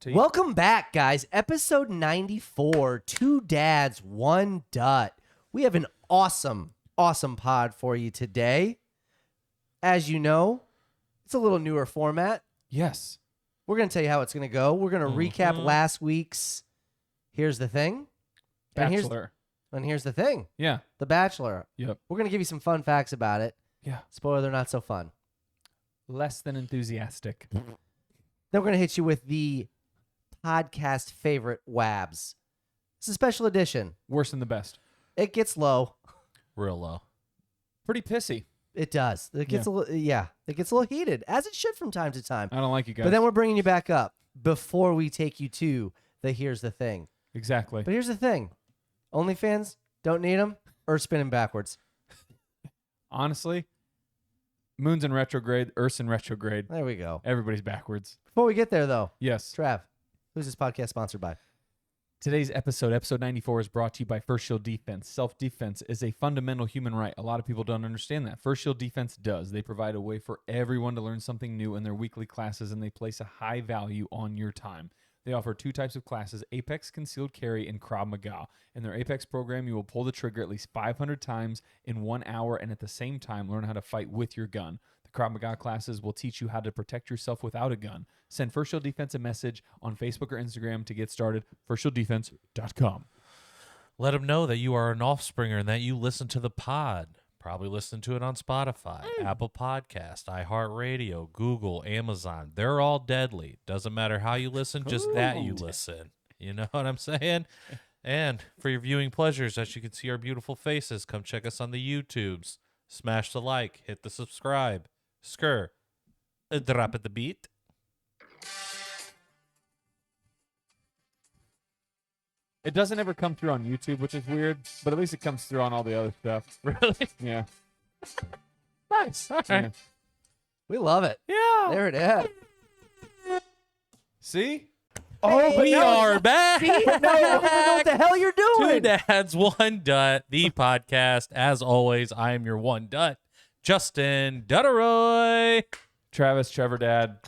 Welcome back, guys. Episode 94, Two Dads, One Dut. We have an awesome pod for you today. As you know, it's a little newer format. Yes. We're going to tell you how it's going to go. We're going to recap last week's Here's the Thing. Bachelor. And here's the thing. Yeah. The Bachelor. Yep. We're going to give you some fun facts about it. Yeah. Spoiler, they're not so fun. Less than enthusiastic. Then we're going to hit you with the podcast favorite WABs. It's a special edition. Worse than the best. It gets low. Real low. Pretty pissy. It does. It gets a little, it gets a little heated, as it should from time to time. I don't like you guys. But then we're bringing you back up before we take you to the Here's the Thing. Exactly. But here's the thing. OnlyFans, don't need them, or spinning backwards. Honestly, Moon's in retrograde, Earth's in retrograde. There we go. Everybody's backwards. Before we get there, though, Yes. Trav, who's this podcast sponsored by? Today's episode 94, is brought to you by First Shield Defense. Self-defense is a fundamental human right. A lot of people don't understand that. First Shield Defense does. They provide a way for everyone to learn something new in their weekly classes, and they place a high value on your time. They offer two types of classes, Apex Concealed Carry and Krav Maga. In their Apex program, you will pull the trigger at least 500 times in 1 hour and at the same time learn how to fight with your gun. The Krav Maga classes will teach you how to protect yourself without a gun. Send First Shield Defense a message on Facebook or Instagram to get started. FirstShieldDefense.com. Let them know that you are an offspringer and that you listen to the pod. Probably listen to it on Spotify, Apple Podcast, iHeartRadio, Google, Amazon. They're all deadly. Doesn't matter how you listen, just that you listen. You know what I'm saying? And for your viewing pleasures, as you can see our beautiful faces, come check us on the YouTubes. Smash the like, hit the subscribe. Skr. Drop at the beat. It doesn't ever come through on YouTube, which is weird, but at least it comes through on all the other stuff. Really? Yeah. Nice. All right. Yeah. We love it. Yeah. There it is. See? Oh, We are back. See? No, I don't even know what the hell you're doing. Two Dads, One Dut, the podcast. As always, I am your one Dut, Justin Dutteroy. Travis, Trevor Dad,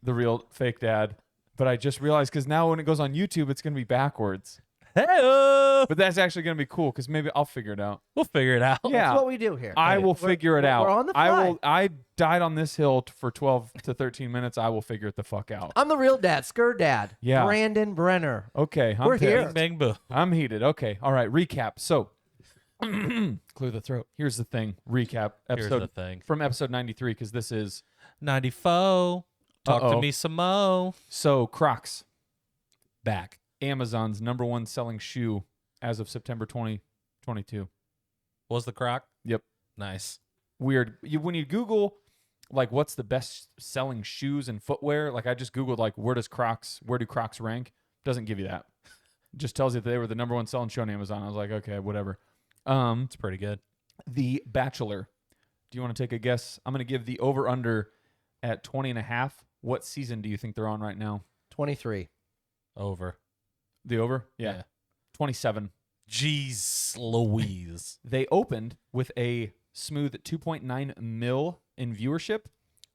the real fake dad. But I just realized because now when it goes on YouTube, it's going to be backwards. Hey, But that's actually going to be cool because maybe I'll figure it out. we'll figure it out. Yeah. That's what we do here. I will figure it out. We're on the fly. I died on this hill for 12 to 13 minutes. I will figure it the fuck out. I'm the real dad, Skur Dad. Yeah. Brandon Brenner. Okay. We're here. pissed. Bang, bang, boo. I'm heated. Okay. All right. Recap. So, clear the throat. Here's the thing. Recap. Here's Episode the thing. from episode 93 because this is 94. Talk Uh-oh. to me some mo. so Crocs, Back. Amazon's #1 selling shoe as of September 2022. Was the croc? Yep. Nice. Weird. When you Google like what's the best selling shoes and footwear, like I just Googled like where do Crocs rank? Doesn't give you that. It just tells you that they were the #1 selling shoe on Amazon. I was like, okay, whatever. It's pretty good. The Bachelor. Do you want to take a guess? I'm going to give the over under at 20.5. What season do you think they're on right now? 23. Over. The over? Yeah. 27. Jeez Louise. They opened with a smooth 2.9 mil in viewership.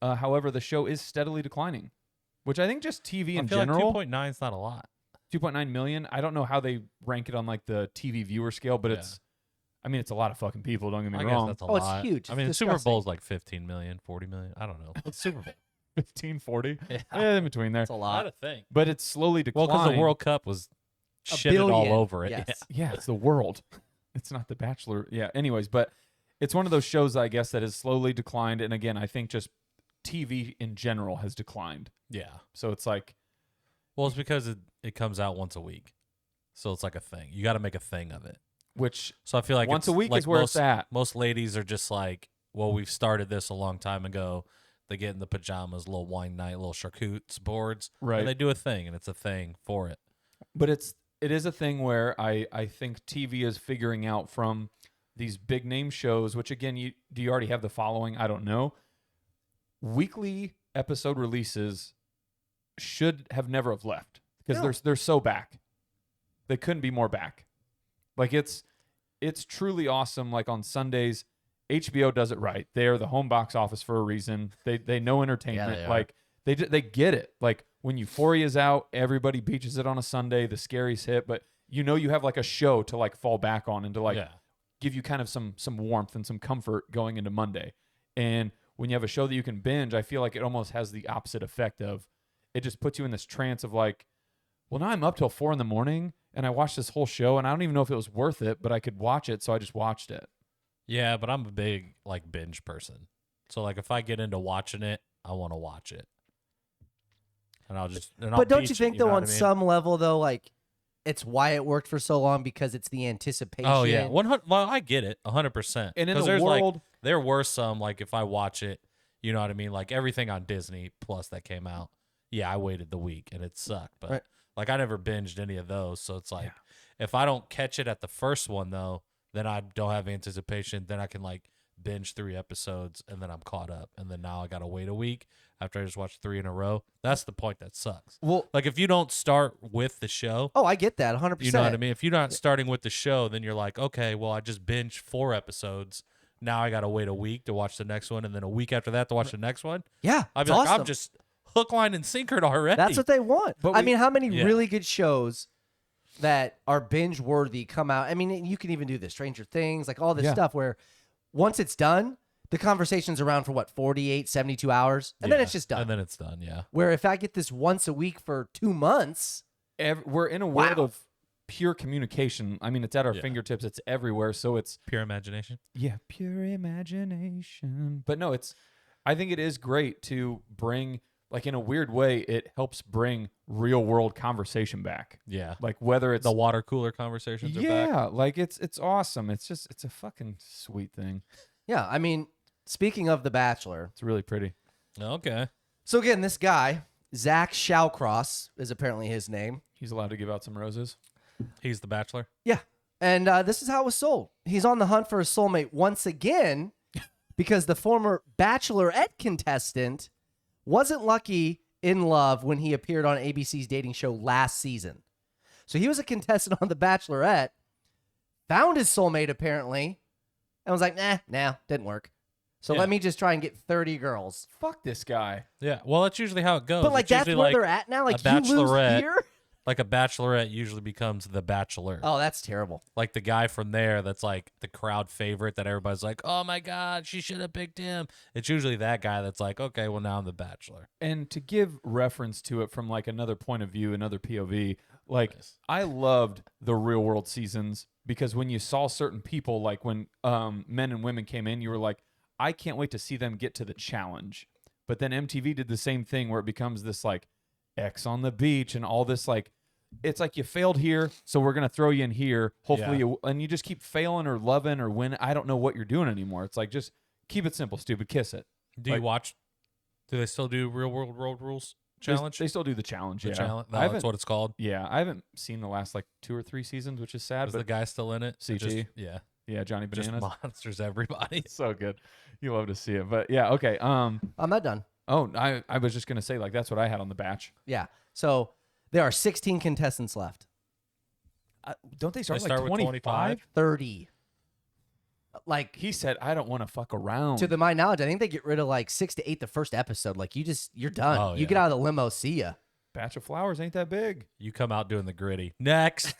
However, the show is steadily declining, which I think just TV in I feel general. like 2.9 is not a lot. 2.9 million. I don't know how they rank it on like the TV viewer scale, but it's a lot of fucking people. Don't get me I guess wrong. that's a Oh, lot. it's huge. I mean, It's Super disgusting. Bowl's like 15 million, 40 million. I don't know. What's Super Bowl? 15, 40. Yeah. In between there. That's a lot. Not a thing. But it's slowly Well, declining. because the World Cup was A shitted all billion. over it. Yes. Yeah, it's the world. It's not The Bachelor. Yeah, anyways, but it's one of those shows, I guess, that has slowly declined. And again, I think just TV in general has declined. Yeah. So it's like, Well, it's because it comes out once a week. So it's like a thing. You got to make a thing of it. which So I feel like once it's a week like is where most, it's at. Most ladies are just like, well, we've started this a long time ago. They get in the pajamas, little wine night, little charcutes boards. Right. And they do a thing, and it's a thing for it. But it is a thing where I think TV is figuring out from these big name shows, which again, do you already have the following? I don't know. Weekly episode releases should have never have left because No. they're so back. They couldn't be more back. Like it's truly awesome. Like on Sundays, HBO does it right. They're the home box office for a reason. They know entertainment. they are. Like they get it. Like when Euphoria's out, everybody beaches it on a Sunday, the scaries hit, but you know you have like a show to like fall back on and to like give you kind of some warmth and some comfort going into Monday. And when you have a show that you can binge, I feel like it almost has the opposite effect of it just puts you in this trance of like, well, now I'm up till 4 a.m. and I watched this whole show and I don't even know if it was worth it, but I could watch it, so I just watched it. Yeah, but I'm a big like binge person. So like if I get into watching it, I want to watch it. And I'll But don't you think though, on I mean? some level though, like it's why it worked for so long because it's the anticipation. Oh yeah, 100. Well, I get it, 100%. And in the there's world, like, there were some like if I watch it, you know what I mean, like everything on Disney Plus that came out. Yeah, I waited the week and it sucked, but like I never binged any of those, so it's like if I don't catch it at the first one though, then I don't have anticipation. Then I can like binge 3 episodes and then I'm caught up, and then now I gotta wait a week after I just watched 3 in a row. That's the point that sucks. Well, Like if you don't start with the show, oh, I get that 100%. you know what I mean? If you're not starting with the show, then you're like, okay, well, I just binged 4 episodes. Now I got to wait a week to watch the next one, and then a week after that to watch the next one. Yeah, I'd it's be like, awesome. I'm just hook, line, and sinkered already. That's what they want. But I mean, how many Yeah. really good shows that are binge worthy come out? I mean, you can even do the Stranger Things, like all this stuff where once it's done, the conversation's around for what, 48, 72 hours, and then it's just done. And then it's done, yeah. Where if I get this once a week for 2 months, we're in a world Wow. of pure communication. I mean, it's at our fingertips. It's everywhere. So it's Pure imagination. pure imagination. But no, I think it is great to bring, like, in a weird way, it helps bring real world conversation back. Yeah. Like whether it's The water cooler conversations are back. like it's awesome. It's a fucking sweet thing. yeah. I mean, speaking of The Bachelor, It's really pretty. Okay. so again, this guy Zach Shawcross is apparently his name. He's allowed to give out some roses. He's the Bachelor. Yeah. And this is how it was sold. He's on the hunt for a soulmate once again because the former Bachelorette contestant wasn't lucky in love when he appeared on ABC's dating show last season. So he was a contestant on The Bachelorette, found his soulmate apparently, and was like, nah, didn't work. So Yeah. let me just try and get 30 girls. Fuck this guy. Yeah. Well, that's usually how it goes. But like It's that's usually where they're at now. Like a you lose bachelorette. here. Like a Bachelorette usually becomes the Bachelor. Oh, that's terrible. Like the guy from there that's like the crowd favorite that everybody's like, oh my God, she should have picked him. It's usually that guy that's like, okay, well now I'm the Bachelor. And to give reference to it from like another point of view, another POV, like Nice. I loved the real world seasons because when you saw certain people, like when men and women came in, you were like, I can't wait to see them get to the challenge. But then MTV did the same thing where it becomes this like X on the beach and all this like, it's like you failed here, so we're gonna throw you in here. Hopefully, and you just keep failing or loving or winning. I don't know what you're doing anymore. It's like just keep it simple, stupid. Kiss it. Do you watch? Do they still do Real World Road Rules challenge? They still do the challenge. The Yeah, challenge. No, I haven't- that's what it's called. Yeah, I haven't seen the last like 2 or 3 seasons, which is sad. Is But the guy still in it? CG. Yeah. yeah, Johnny Just Bananas. monsters everybody. So good. You love to see it. But yeah, okay. I'm not done. Oh, I was just gonna say like that's what I had on the batch. Yeah. So there are 16 contestants left. Don't they start, They like start with 25? 30. Like He said, I don't want to fuck around. to my knowledge, I think they get rid of like 6 to 8 the first episode. Like you're done. Oh, You yeah. get out of the limo, see ya. Batch of flowers ain't that big. You come out doing the gritty. Next.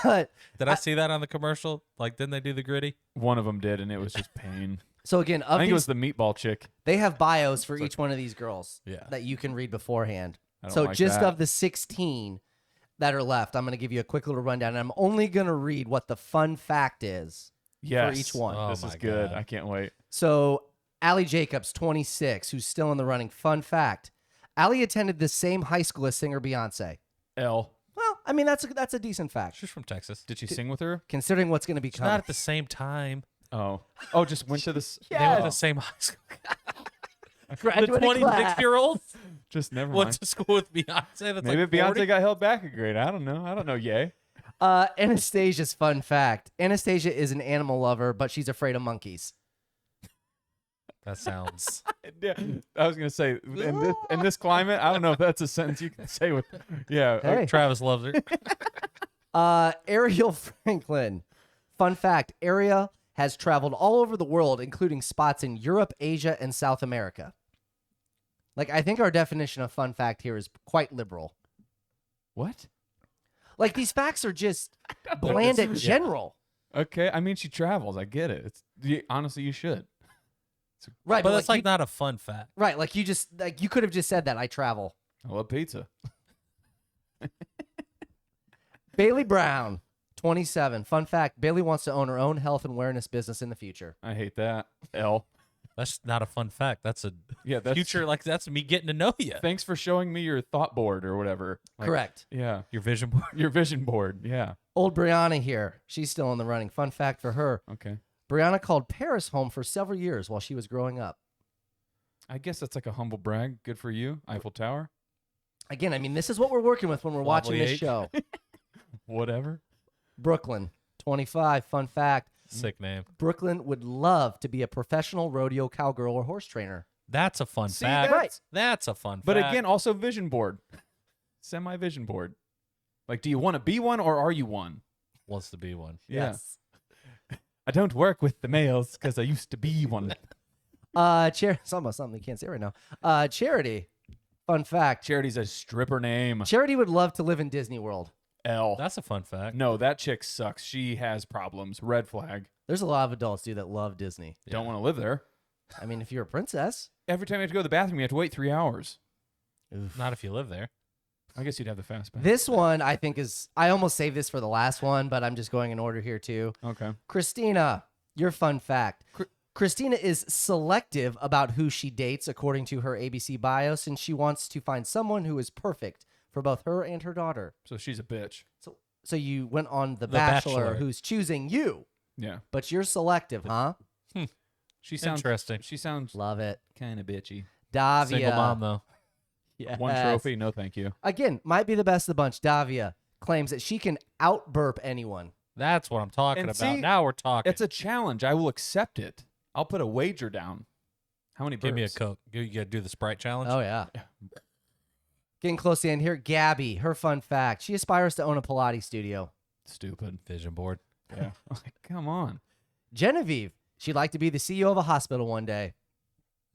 But Did I see that on the commercial? Like, didn't they do the gritty? One of them did, and it was just pain. so again, I of think it was these, the meatball chick. they have bios for each one of these girls Yeah. that you can read beforehand. I don't So like just that. of the 16 that are left, I'm going to give you a quick little rundown. And I'm only going to read what the fun fact is. Yes. each one. Oh This my is good. God. I can't wait. So Allie Jacobs, 26, who's still in the running. Fun fact. Allie attended the same high school as singer Beyonce. L. Well, I mean, that's a decent fact, She's from Texas. Did she sing with her? considering what's going to be Not coming. at the same time. Oh, just went to this. They went to the same high school. The Graduating 26-year-old Just never went mind. to school with Beyonce. That's Maybe like Beyonce 40? got held back a grade. I don't know. Yay. Anastasia's fun fact. Anastasia is an animal lover, but she's afraid of monkeys. That sounds. Yeah, I was gonna say in this climate, I don't know if that's a sentence you can say with. Yeah. Hey. Travis loves her. Ariel Franklin. Fun fact. Ariel has traveled all over the world, including spots in Europe, Asia, and South America. Like, I think our definition of fun fact here is quite liberal. What? Like, these facts are just bland and general. Okay, I mean, she travels. I get it. Honestly, you should. Right, But but that's like not a fun fact. right, like you could have just said that I travel. I love pizza. Bailey Brown, 27. Fun fact: Bailey wants to own her own health and wellness business in the future. I hate that. L. That's not a fun fact. That's a That's future. Like that's me getting to know you. Thanks for showing me your thought board or whatever. Like, Correct. Yeah. Your vision board. Your vision board. Yeah. Old Brianna here. She's still in the running. Fun fact for her: Okay. Brianna called Paris home for several years while she was growing up. I guess that's like a humble brag. Good for you. Eiffel Tower. Again, I mean, this is what we're working with when we're watching Wobbly this H. show. Whatever. Brooklyn, 25. Fun fact: Sick name. Brooklyn would love to be a professional rodeo cowgirl or horse trainer. That's a fun See, fact. Right. That's a fun But fact. again, also vision board. Semi vision board. Like, do you want to be one or are you one? wants to be one. Yeah. Yes. I don't work with the males because I used to be one. It's almost something you can't say right now. Charity. Fun fact: Charity's a stripper name. Charity would love to live in Disney World. L. That's a fun fact. No, that chick sucks. She has problems. Red flag. There's a lot of adults, dude, that love Disney. Don't want to live there. I mean, if you're a princess, Every time you have to go to the bathroom, you have to wait 3 hours. Not if you live there. I guess you'd have the fast pass. this one I think is. I almost saved this for the last one, but I'm just going in order here too. Okay. Christina, your fun fact. Christina is selective about who she dates according to her ABC bio, since she wants to find someone who is perfect for both her and her daughter. So she's a bitch. So you went on The Bachelor. Bachelor, who's choosing you, Yeah. but you're selective, huh? She sounds Interesting. She sounds Love it. kind of bitchy. Davia. Single mom though. Yes. One trophy, no thank you. Again, might be the best of the bunch. Davia claims that she can out-burp anyone. That's what I'm talking And about. see, Now we're talking. It's a challenge. I will accept it. I'll put a wager down. How many burps? Give me a Coke. You gotta do the Sprite challenge. Oh, yeah. Getting close to the end here. Gabby, her fun fact. She aspires to own a Pilates studio. Stupid. Vision board. Yeah. Like, come on. Genevieve, she'd like to be the CEO of a hospital one day.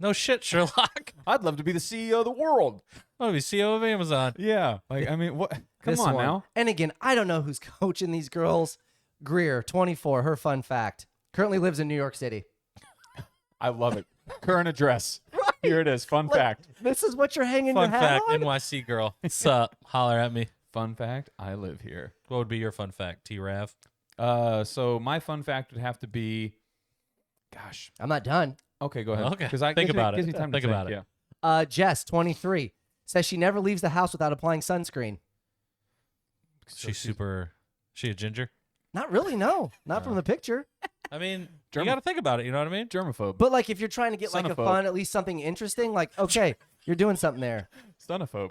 No shit, Sherlock. I'd love to be the CEO of the world. I want to be CEO of Amazon. Yeah. Like, I mean, what? Come This on one. now. And again, I don't know who's coaching these girls. Greer, 24, her fun fact. Currently lives in New York City. I love it. Current address. Here it is. Fun fact. This is what you're hanging Fun your hat fact, on? NYC girl. What's up? Holler at me. Fun fact. I live here. What would be your fun fact, T-Rav? So my fun fact would have to be, gosh. I'm not done. Okay, go ahead. Okay. 'Cause I Think gives me- about it. Gives me time Think to about think. it. Yeah. Jess, 23, says she never leaves the house without applying sunscreen. She a ginger? Not really, no. Not from the picture. I mean, German- you got to think about it. You know what I mean? Germaphobe. But like if you're trying to get like a Sonophobe. fun, at least something interesting, like, okay, you're doing something there. Stunophobe.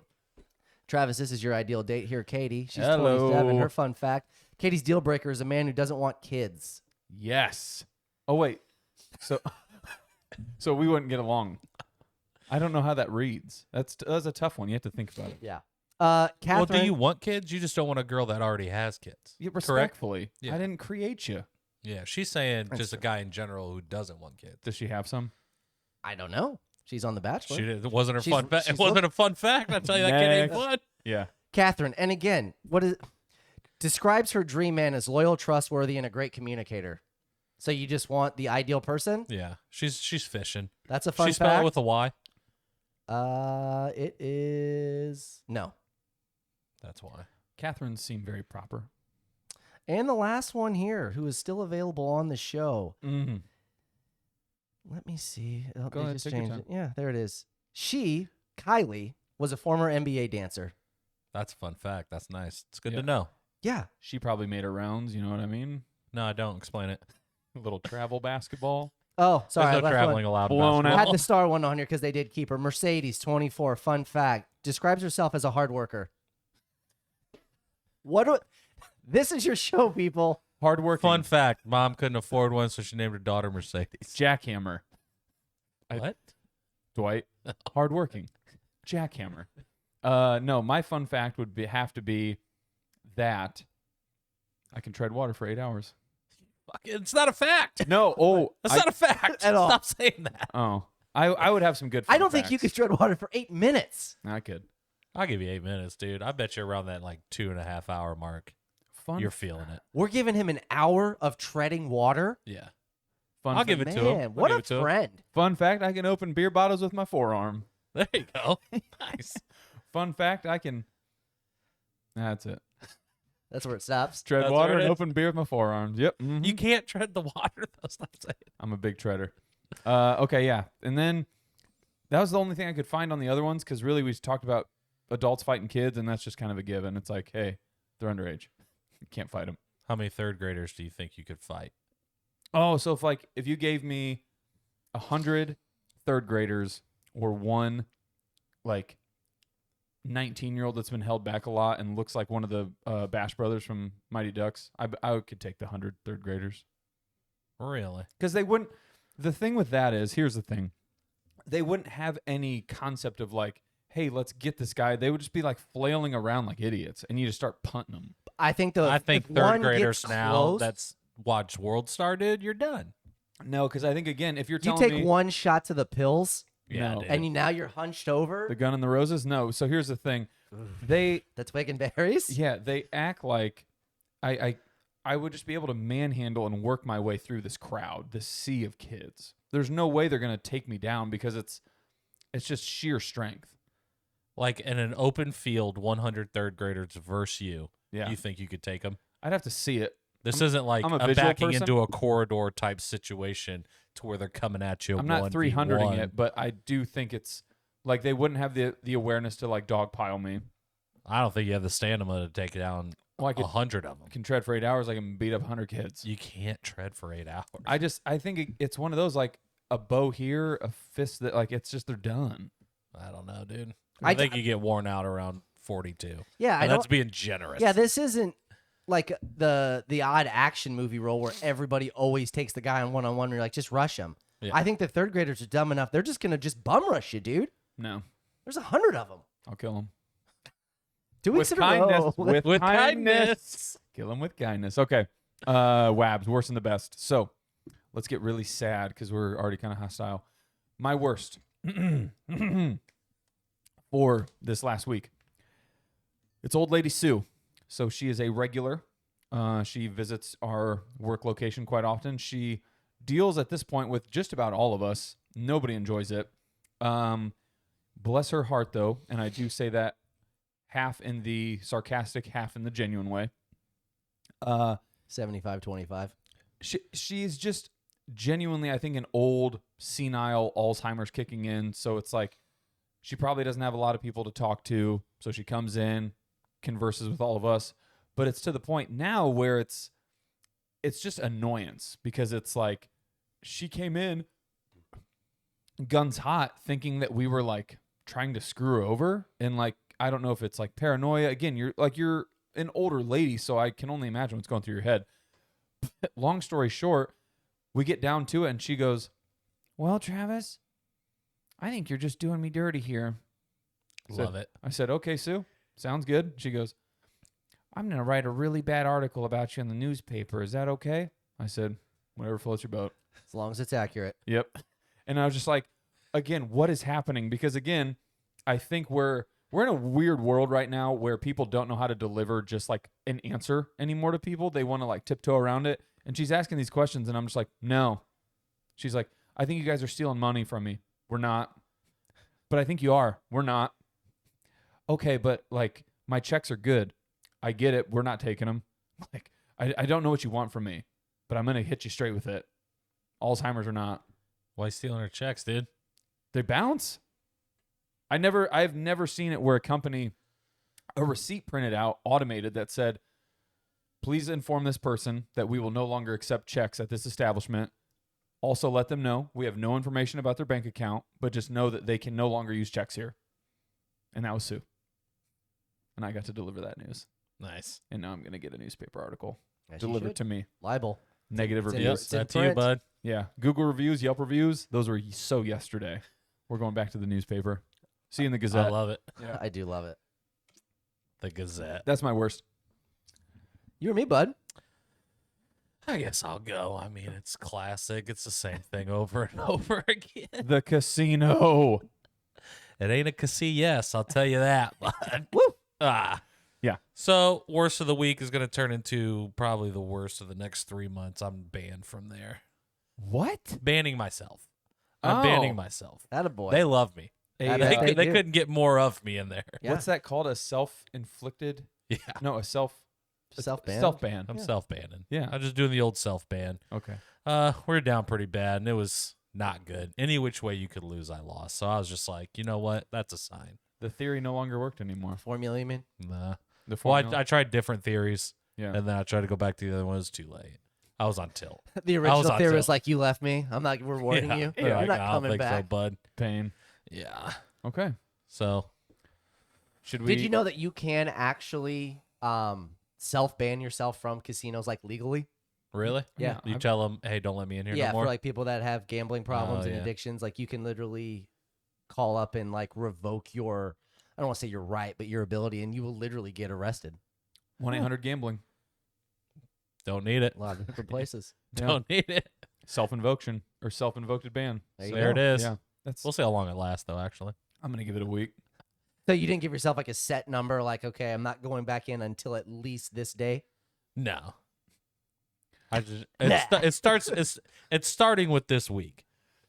Travis, this is your ideal date here, Katie. She's Hello. 27. Her fun fact. Katie's deal breaker is a man who doesn't want kids. Yes. Oh wait. So, so we wouldn't get along. I don't know how that reads. That's a tough one. You have to think about it. Yeah. Well, Catherine. do you want kids? You just don't want a girl that already has kids. Yeah, Correct? respectfully. Yeah. I didn't create you. Yeah, she's saying just a guy in general who doesn't want kids. Does she have some? I don't know. She's on The Bachelor. It wasn't her She's- fun fact. It she's wasn't a fun fact. I tell you, that kid ain't Next. fun. Yeah. Catherine, and again, describes her dream man as loyal, trustworthy, and a great communicator. So you just want the ideal person? Yeah, she's fishing. That's a fun She spelled fact. it with a Y. It is no. That's why. Catherine seemed very proper. And the last one here, who is still available on the show. Mm-hmm. Let me see. Oh, Go they ahead, just take your changed it. Yeah, there it is. She, Kylie, was a former NBA dancer. That's a fun fact. That's nice. It's good Yeah. to know. Yeah. She probably made her rounds. You know what I mean? No, I don't. Explain it. A little travel basketball. Oh, sorry. There's I no left traveling one. allowed. in Blown I basketball. had the star one on here because they did keep her. Mercedes, 24. Fun fact. Describes herself as a hard worker. This is your show, people. Hardworking. Fun fact: Mom couldn't afford one, so she named her daughter Mercedes. Jackhammer. What? Dwight. Hardworking. Jackhammer. No, my fun fact would have to be that I can tread water for 8 hours. Fuck, it's not a fact. No, That's not a fact. At all. Stop saying that. Oh, I would have some good. I don't think you could tread water for 8 minutes. I could. I'll give you 8 minutes, dude. I bet you around that like 2.5 hour mark. Fun. You're feeling it. We're giving him an hour of treading water. Yeah. Fun. I'll give it to him. Man, what a friend. Fun fact: I can open beer bottles with my forearm. There you go. Nice. Fun fact: I can. That's it. That's where it stops. Tread That's water where it and is. open beer with my forearms. Yep. mhm. You can't tread the water, though. Stop saying it. I'm a big treader. Okay, yeah. And then that was the only thing I could find on the other ones because really we talked about adults fighting kids, and that's just kind of a given. It's like, hey, they're underage. You can't fight them. How many third graders do you think you could fight? Oh, so if you gave me 100 third graders or one like 19-year-old that's been held back a lot and looks like one of the Bash brothers from Mighty Ducks, I could take the 100 third graders. Really? Because they wouldn't. The thing with that is, here's the thing. They wouldn't have any concept of like, hey, let's get this guy. They would just be like flailing around like idiots, and you just start punting them. I think I if think one third graders gets now close, that's watched World Star, dude, you're done. No, because I think, again, if you're you telling take me one shot to the pills, Yeah, No. dude. and now you're hunched over. the gun and the roses, no. So here's the thing. They, The twig and berries. yeah, they act like I would just be able to manhandle and work my way through this crowd, this sea of kids. There's no way they're going to take me down because it's just sheer strength. Like in an open field, 100 third graders versus you. Yeah. You think you could take them? I'd have to see it. This isn't like I'm a a visual backing person. into a corridor type situation to where they're coming at you. I'm not 300ing 1v1. it, but I do think it's like they wouldn't have the awareness to like dogpile me. I don't think you have the stamina to take down Well, I could 100 of them. can tread for 8 hours. I can beat up 100 kids. You can't tread for 8 hours. I think it's one of those like a bow here, a fist that like it's just they're done. I don't know, dude. I I think you get worn out around 42. Yeah, I And that's don't. being generous. Yeah, this isn't like the odd action movie role where everybody always takes the guy on one-on-one. And you're like, just rush him. Yeah. I think the third graders are dumb enough. They're just gonna just bum rush you, dude. No, There's 100 of them. I'll kill them 2 weeks with in a kindness. row. With kindness. kindness. Kill them with kindness. Okay, WABs, worst and the best. So let's get really sad because we're already kind of hostile. My worst for this last week. It's old lady Sue. So she is a regular. She visits our work location quite often. She deals at this point with just about all of us. Nobody enjoys it. Bless her heart, though, and I do say that half in the sarcastic, half in the genuine way. 75-25. She's just genuinely, I think, an old, senile Alzheimer's kicking in. So it's like she probably doesn't have a lot of people to talk to. So she comes in, converses with all of us. But it's to the point now where it's just annoyance because it's like she came in guns hot thinking that we were like trying to screw her over. And like, I don't know if it's like paranoia. Again, you're an older lady, so I can only imagine what's going through your head. Long story short, we get down to it and she goes, well, Travis, I think you're just doing me dirty here. Love it. I said, okay, Sue, sounds good. She goes, I'm going to write a really bad article about you in the newspaper. Is that okay? I said, whatever floats your boat. As long as it's accurate. Yep. And I was just like, again, what is happening? Because again, I think we're in a weird world right now where people don't know how to deliver just like an answer anymore to people. They want to like tiptoe around it. And she's asking these questions and I'm just like, no. She's like, I think you guys are stealing money from me. We're not. But I think you are. We're not. Okay, but like my checks are good. I get it. We're not taking them. Like, I don't know what you want from me, but I'm going to hit you straight with it. Alzheimer's or not. Why you stealing her checks, dude? They bounce. I've never seen it where a receipt printed out, automated, that said, please inform this person that we will no longer accept checks at this establishment. Also let them know we have no information about their bank account, but just know that they can no longer use checks here. And that was Sue. And I got to deliver that news. Nice. And now I'm going to get a newspaper article As you delivered should. to me. Libel. Negative It's in- reviews. it's in That's you, print. bud. Yeah. Google reviews, Yelp reviews. Those were so yesterday. We're going back to the newspaper. See you in the I Gazette. love it. Yeah. I do love it. The Gazette. That's my worst. You or me, bud. I guess I'll go. I mean, it's classic. It's the same thing over and over again. The casino. It ain't a casino, yes, I'll tell you that. But Woo! Yeah. So, worst of the week is going to turn into probably the worst of the next 3 months. I'm banned from there. What? Banning myself. I'm Oh. banning myself. Attaboy. They love me. I A, bet They do. couldn't get more of me in there. Yeah. What's that called? A self-inflicted? Yeah. No, a Self-ban. self-ban. I'm self-banning. Yeah. I'm just doing the old self-ban. Okay. We're down pretty bad, and it was not good. Any which way you could lose, I lost. So I was just like, you know what? That's a sign. The theory no longer worked anymore. Formula, you mean? Nah. The Well, formula. I tried different theories, yeah. and then I tried to go back to the other one. It was too late. I was on tilt. The was original on theory tilt. was like, you left me. I'm not rewarding you. Yeah, You're like, not I don't coming think so, back. bud. Pain. Yeah. Okay. So Should we? Did you know that you can actually self-ban yourself from casinos, like legally? really, Yeah. you tell them, hey, don't let me in here Yeah, no more. for like people that have gambling problems and yeah. addictions, like you can literally call up and like revoke your, I don't want to say your right, but your ability, and you will literally get arrested. 1-800-GAMBLING. Don't need it. A lot of different places. Don't need it. Self-invocation or self-invoked ban. There you There go. it is. Yeah. That's. We'll see how long it lasts, though. Actually, I'm gonna give it a week. So you didn't give yourself like a set number, like, okay, I'm not going back in until at least this day. no. I just Nah. it starts. It's starting with this week.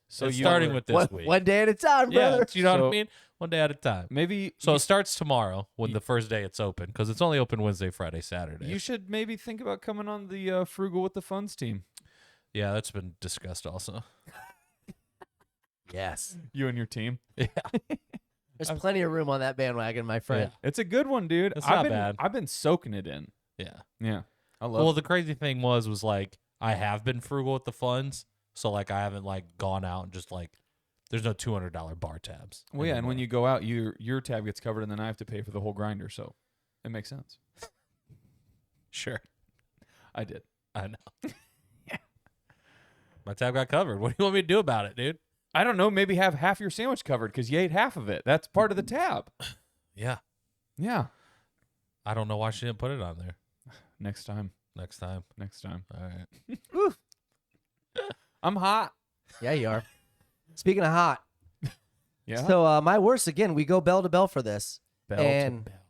So it's you starting with this week. One day at a time, Yeah, brother. you know what So- I mean. One day at a time. maybe. So you, it starts tomorrow when the first day it's open, because it's only open Wednesday, Friday, Saturday. you should maybe think about coming on the Frugal with the Funds team. Yeah, that's been discussed also. Yes. You and your team. There's plenty of room on that bandwagon, my friend. It's a good one, dude. It's I've not been, bad. I've been soaking it in. Yeah. Yeah. I love. Well, the crazy thing was like I have been frugal with the funds, so like I haven't like gone out and just like there's no $200 bar tabs. Well, yeah, and when anymore. you go out, your tab gets covered, and then I have to pay for the whole grinder. So it makes sense. sure, I did. I know. My tab got covered. What do you want me to do about it, dude? I don't know. Maybe have half your sandwich covered because you ate half of it. That's part of the tab. Yeah, Yeah. I don't know why she didn't put it on there. Next time. Next time. Next time. All right. I'm hot. Yeah, you are. Speaking of hot, Yeah. so my worst, again, we go bell to bell for this. Bell and- to bell.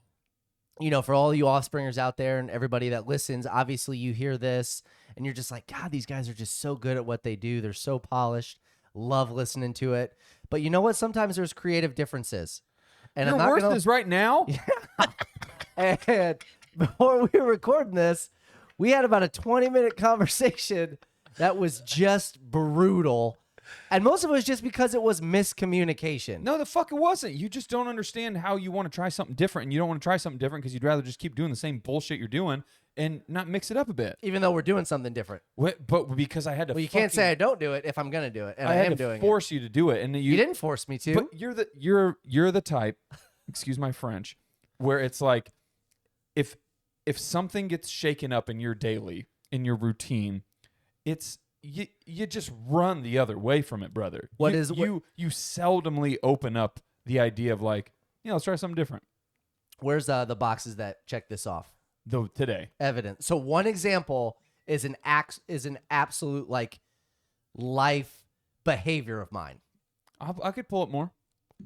You know, for all you offspringers out there and everybody that listens, obviously you hear this and you're just like, God, these guys are just so good at what they do. They're so polished. Love listening to it. But you know what? Sometimes there's creative differences. And Your I'm not worst gonna, is right now. And before we were recording this, we had about a 20-minute conversation that was just brutal. And most of it was just because it was miscommunication. No, the fuck it wasn't. You just don't understand how you want to try something different, and you don't want to try something different because you'd rather just keep doing the same bullshit you're doing and not mix it up a bit. Even though we're doing something different. But because I had to, Well, you can't say I don't do it if I'm going to do it. And I, I had am to doing force you to do it, and it. You didn't force me to. But you're the type, excuse my French, where it's like, if something gets shaken up in your daily, in your routine, it's you just run the other way from it, brother. You seldomly open up the idea of like, let's try something different. Where's the boxes that check this off? Though today, Evidence. So one example is an absolute like life behavior of mine. I could pull it more.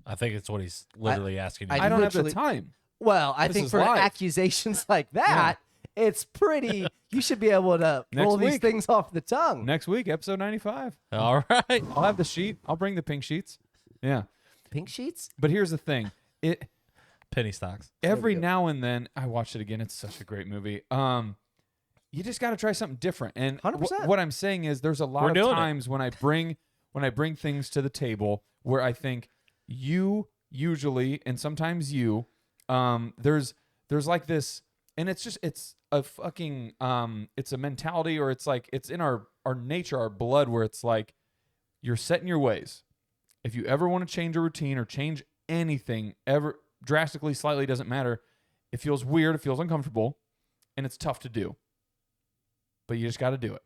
I think it's what he's literally asking you. I I don't have the literally- time. Well, I This think is for life. accusations like that, it's pretty. You should be able to Next roll these week. things off the tongue. Next week, episode 95. All right. I'll have the sheet. I'll bring the pink sheets. Yeah, Pink sheets? but here's the thing. Penny stocks. Every go. now and then, I watched it again. It's such a great movie. You just got to try something different. And 100%. what I'm saying is, there's a lot We're of doing it. times when I bring things to the table where I think you usually, and sometimes you, there's like this, and it's a fucking it's a mentality, or it's like it's in our nature, our blood, where it's like you're set in your ways. If you ever want to change a routine or change anything, ever drastically, slightly, doesn't matter. It feels weird, it feels uncomfortable, and it's tough to do. But you just got to do it.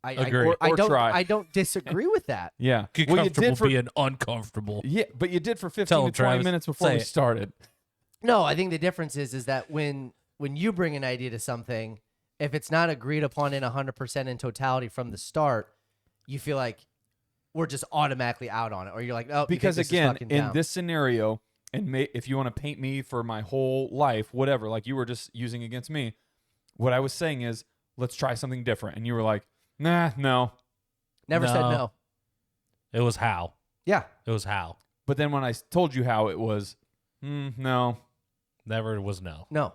Agree. I Or don't. try. I don't disagree with that. Yeah. Get Well, you comfortable did for being uncomfortable. yeah, but you did for 15 Tell to him, 20 Travis. minutes before Say we it. started. No, I think the difference is that when you bring an idea to something, if it's not agreed upon in 100% in totality from the start, you feel like we're just automatically out on it, or you're like, oh, Because you think this is again, fucking in down. this scenario, and if you want to paint me for my whole life, whatever, like you were just using against me, what I was saying is, let's try something different. And you were like, nah, no. Never said No. no. It was how. Yeah. It was how. But then when I told you how, it was, no. Never was no. No.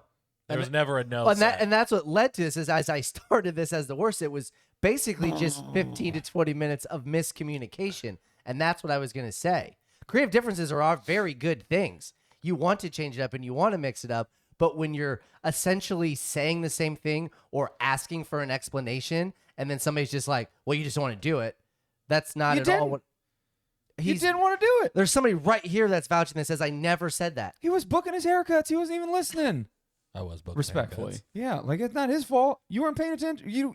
There was And- never a no. Well, set. and that's what led to this. Is as I started this as the worst, it was basically just 15 to 20 minutes of miscommunication, and that's what I was going to say. Creative differences are very good things. You want to change it up and you want to mix it up, but when you're essentially saying the same thing or asking for an explanation, and then somebody's just like, "Well, you just want to do it," that's not You at all didn't. what. He didn't want to do it. There's somebody right here that's vouching that says I never said that. He was booking his haircuts. He wasn't even listening. I was booking Respectfully. haircuts. Yeah, like it's not his fault. You weren't paying attention.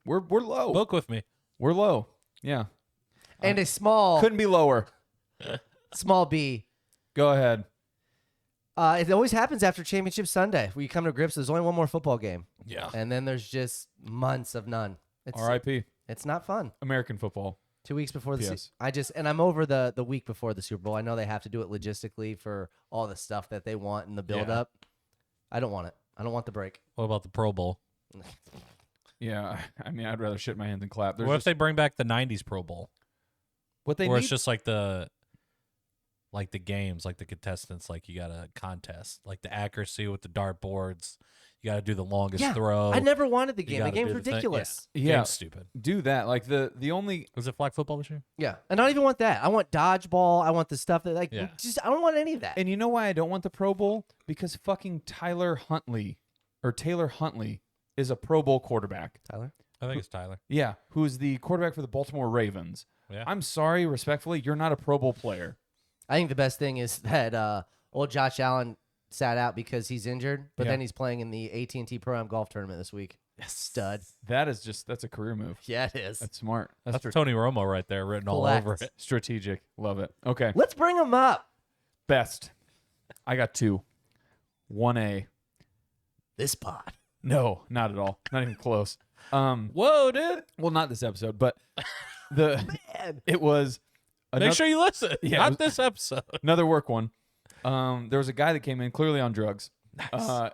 We're low. Book with me. We're low. Yeah. And a small Couldn't be lower. B. Go ahead. It always happens after Championship Sunday. We come to grips. There's only one more football game, Yeah. and then there's just months of none. It's R.I.P. It's not fun. American football. 2 weeks before the Yes. I'm over the week before the Super Bowl. I know they have to do it logistically for all the stuff that they want in the build up. I don't want it. I don't want the break. What about the Pro Bowl? Yeah, I mean, I'd rather shit my hands than clap. There's What if just, they bring back the '90s Pro Bowl? what they Or need? it's just like the games, like the contestants, like you got a contest, like the accuracy with the dartboards. You got to do the longest Yeah, throw. I never wanted the You game. The gotta game's do the thing. ridiculous. Yeah. Game's stupid. do that. Like the only Was it flag football this year? Yeah, and I don't even want that. I want dodgeball. I want the stuff that Yeah. just I don't want any of that. and you know why I don't want the Pro Bowl? Because fucking Taylor Huntley is a Pro Bowl quarterback. Tyler, I think it's Tyler. Yeah, who's the quarterback for the Baltimore Ravens. Yeah. I'm sorry, respectfully, you're not a Pro Bowl player. I think the best thing is that old Josh Allen sat out because he's injured, but Yeah. then he's playing in the AT&T Pro-Am golf tournament this week. Stud. That's a career move. Yeah, it is. That's smart. That's Tony Romo right there, written all Collect. over it. strategic. Love it. Okay. Let's bring him up. Best. I got 2. 1A. This pod. No, not at all. Not even close. Whoa, dude! Well, not this episode, but Man. it was Make sure you listen. Yeah, it Not was- this episode. another work one. There was a guy that came in clearly on drugs,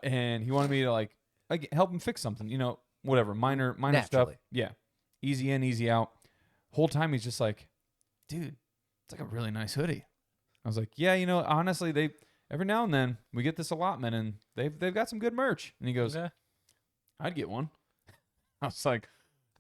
and he wanted me to like help him fix something. You know, whatever, minor stuff. Naturally. Yeah, easy in, easy out. Whole time he's just like, dude, it's like a really nice hoodie. I was like, yeah, you know, honestly, they every now and then we get this allotment, and they've got some good merch. And he goes, Yeah. I'd get one. I was like,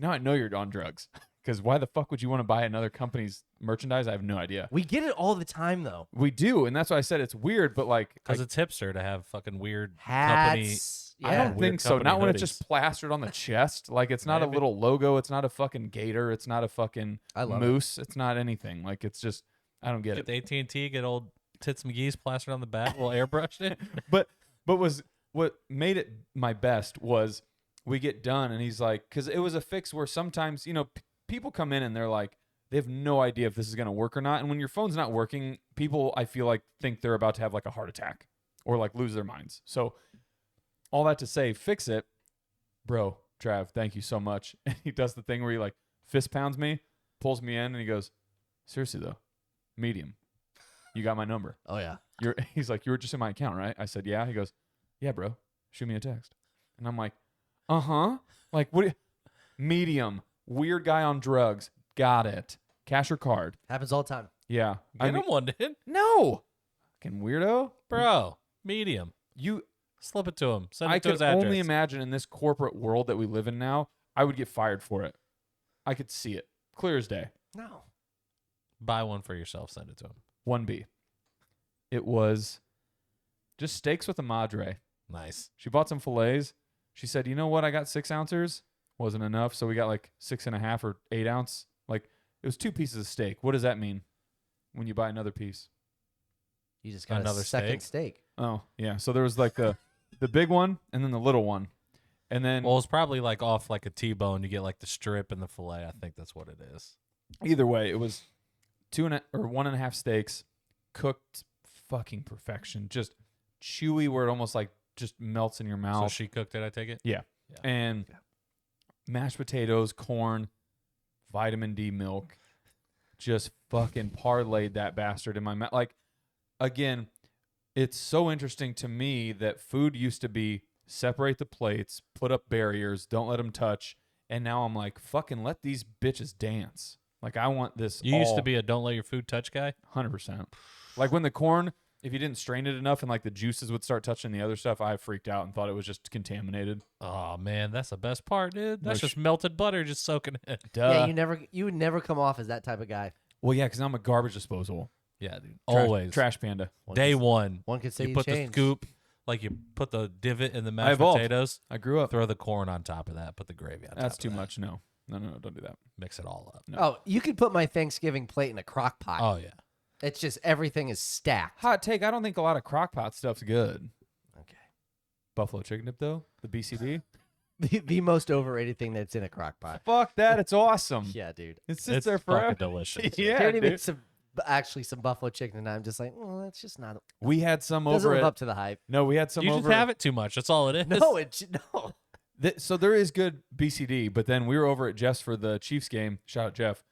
now I know you're on drugs. Because why the fuck would you want to buy another company's merchandise? I have no idea. We get it all the time, though. We do, and that's why I said it's weird, but like, Because it's hipster to have fucking weird company. Hats. I Yeah. don't weird think so. company Not when it's hoodies. just plastered on the chest. Like it's not a Maybe. little logo. It's not a fucking gator. It's not a fucking I love it. moose. It's not anything. Like it's just I don't get Get it. the AT&T, get old Tits McGee's plastered on the back, a little airbrushed it. But what made it my best was we get done and he's like, because it was a fix where sometimes people come in and they're like they have no idea if this is gonna work or not. And when your phone's not working, people I feel like think they're about to have like a heart attack or like lose their minds. So all that to say, fix it, bro. Trav, thank you so much. And he does the thing where he like fist pounds me, pulls me in, and he goes, seriously though, medium. You got my number. Oh, yeah. He's like, you were just in my account, right? I said, yeah. He goes, yeah, bro. Shoot me a text. And I'm like, like what? Medium. Weird guy on drugs. Got it. Cash or card? Happens all the time. Yeah. Get him one, dude. No. Fucking weirdo. Bro, medium. You. Slip it to him. Send it I to could his address. only imagine in this corporate world that we live in now, I would get fired for it. I could see it clear as day. No. Buy one for yourself. Send it to him. 1B. It was just steaks with a madre. Nice. She bought some fillets. She said, you know what? I got 6 ounces. Wasn't enough. So we got like 6.5 or 8 ounce. Like it was 2 pieces of steak. What does that mean when you buy another piece? You just got Another a second steak. Oh, yeah. So there was like the big one and then the little one. And then Well, it's probably like off like a T-bone. You get like the strip and the fillet. I think that's what it is. either way, it was 1.5 steaks, cooked fucking perfection. Just chewy where it almost like just melts in your So mouth. she cooked it, I take it? Yeah. Yeah. And mashed potatoes, corn, vitamin D milk. Just fucking parlayed that bastard in my mouth. Like, again, it's so interesting to me that food used to be separate the plates, put up barriers, don't let them touch. And now I'm like, fucking let these bitches dance. Like, I want this. You used to all be a don't let your food touch guy? 100%. Like, when the corn, if you didn't strain it enough and like the juices would start touching the other stuff, I freaked out and thought it was just contaminated. Oh, man, that's the best part, dude. That's No just melted butter just soaking in. Yeah, you would never come off as that type of guy. Well, yeah, because I'm a garbage disposal. Yeah, dude. Trash- Always. Trash panda. Day one. One could say You put the changed. scoop, like you put the divot in the I mashed evolved. potatoes, I grew up. throw the corn on top of that, put the gravy on top That's of too that. much. No, don't do that. Mix it all up. No. Oh, you could put my Thanksgiving plate in a crock pot. Oh, yeah. It's just everything is stacked. Hot take. I don't think a lot of crock pot stuff's good. Okay. Buffalo chicken dip, though? The BCD? The most overrated thing that's in a crock pot. Fuck that. It's awesome. Yeah, dude. It sits It's there fucking forever. delicious. Yeah, Karen dude. made some buffalo chicken, and I'm just like, well, it's just not. We had some Doesn't over live at... up to the hype. No, we had some You over... just have it too much. That's all it is. No, no. So there is good BCD, but then we were over at Jeff's for the Chiefs game. Shout out Jeff.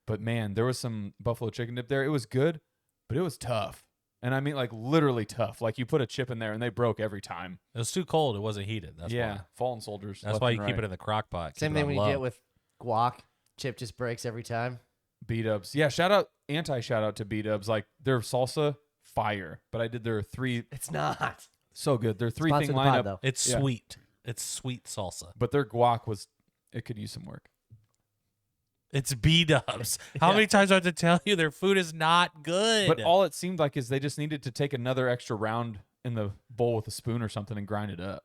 But man, there was some buffalo chicken dip there. It was good, but it was tough. And I mean, like, literally tough. Like, you put a chip in there and they broke every time. It was too cold. It wasn't heated. That's yeah, why. fallen soldiers. That's left why and you keep right. it in the crock pot. Same keep it thing on when you low. get with guac. Chip just breaks every time. B-dubs. Yeah, shout out to B-dubs. Like, their salsa, fire. But I did their three, It's not. so good. Their Sponsor three-thing the pod, lineup. though. It's Yeah. sweet. It's sweet salsa. But their guac it could use some work. It's B-dubs. How Yeah. many times do I have to tell you their food is not good? But all it seemed like is they just needed to take another extra round in the bowl with a spoon or something and grind it up.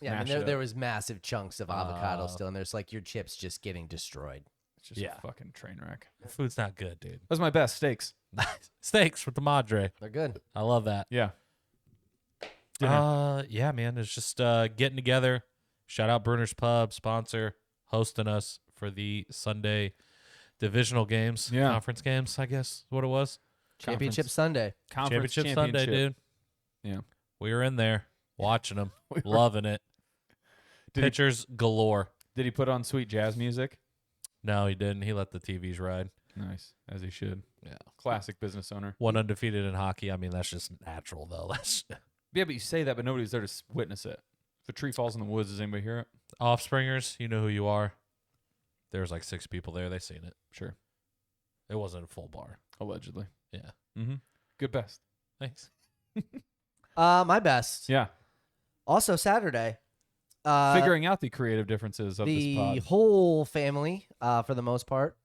Yeah, I Mash mean, it there up. was massive chunks of avocado Oh. still, and there's like your chips just getting destroyed. It's just Yeah. a fucking train wreck. Food's not good, dude. That was my best. Steaks. Steaks with the Madre. They're good. I love that. Yeah. Dinner. Yeah, man. It's just getting together. Shout out Bruner's Pub, sponsor, hosting us for the Sunday divisional games, Yeah. conference games, I guess is what it was. Championship Conference- Sunday. Conference Championship Sunday, dude. Yeah. We were in there watching them, We were- loving it. Did he- Pitchers galore. Did he put on sweet jazz music? No, he didn't. He let the TVs ride. Nice, as he should. Yeah. Classic business owner. One undefeated in hockey. I mean, that's just natural, though. That's Yeah, but you say that, but nobody's there to witness it. If a tree falls in the woods, does anybody hear it? Offspringers. You know who you are. There's like 6 people there. They seen it. Sure. It wasn't a full bar. Allegedly. Yeah. Mm-hmm. Good best. Thanks. My best. Yeah. Also Saturday. Figuring out the creative differences of this The pod. whole family, for the most part,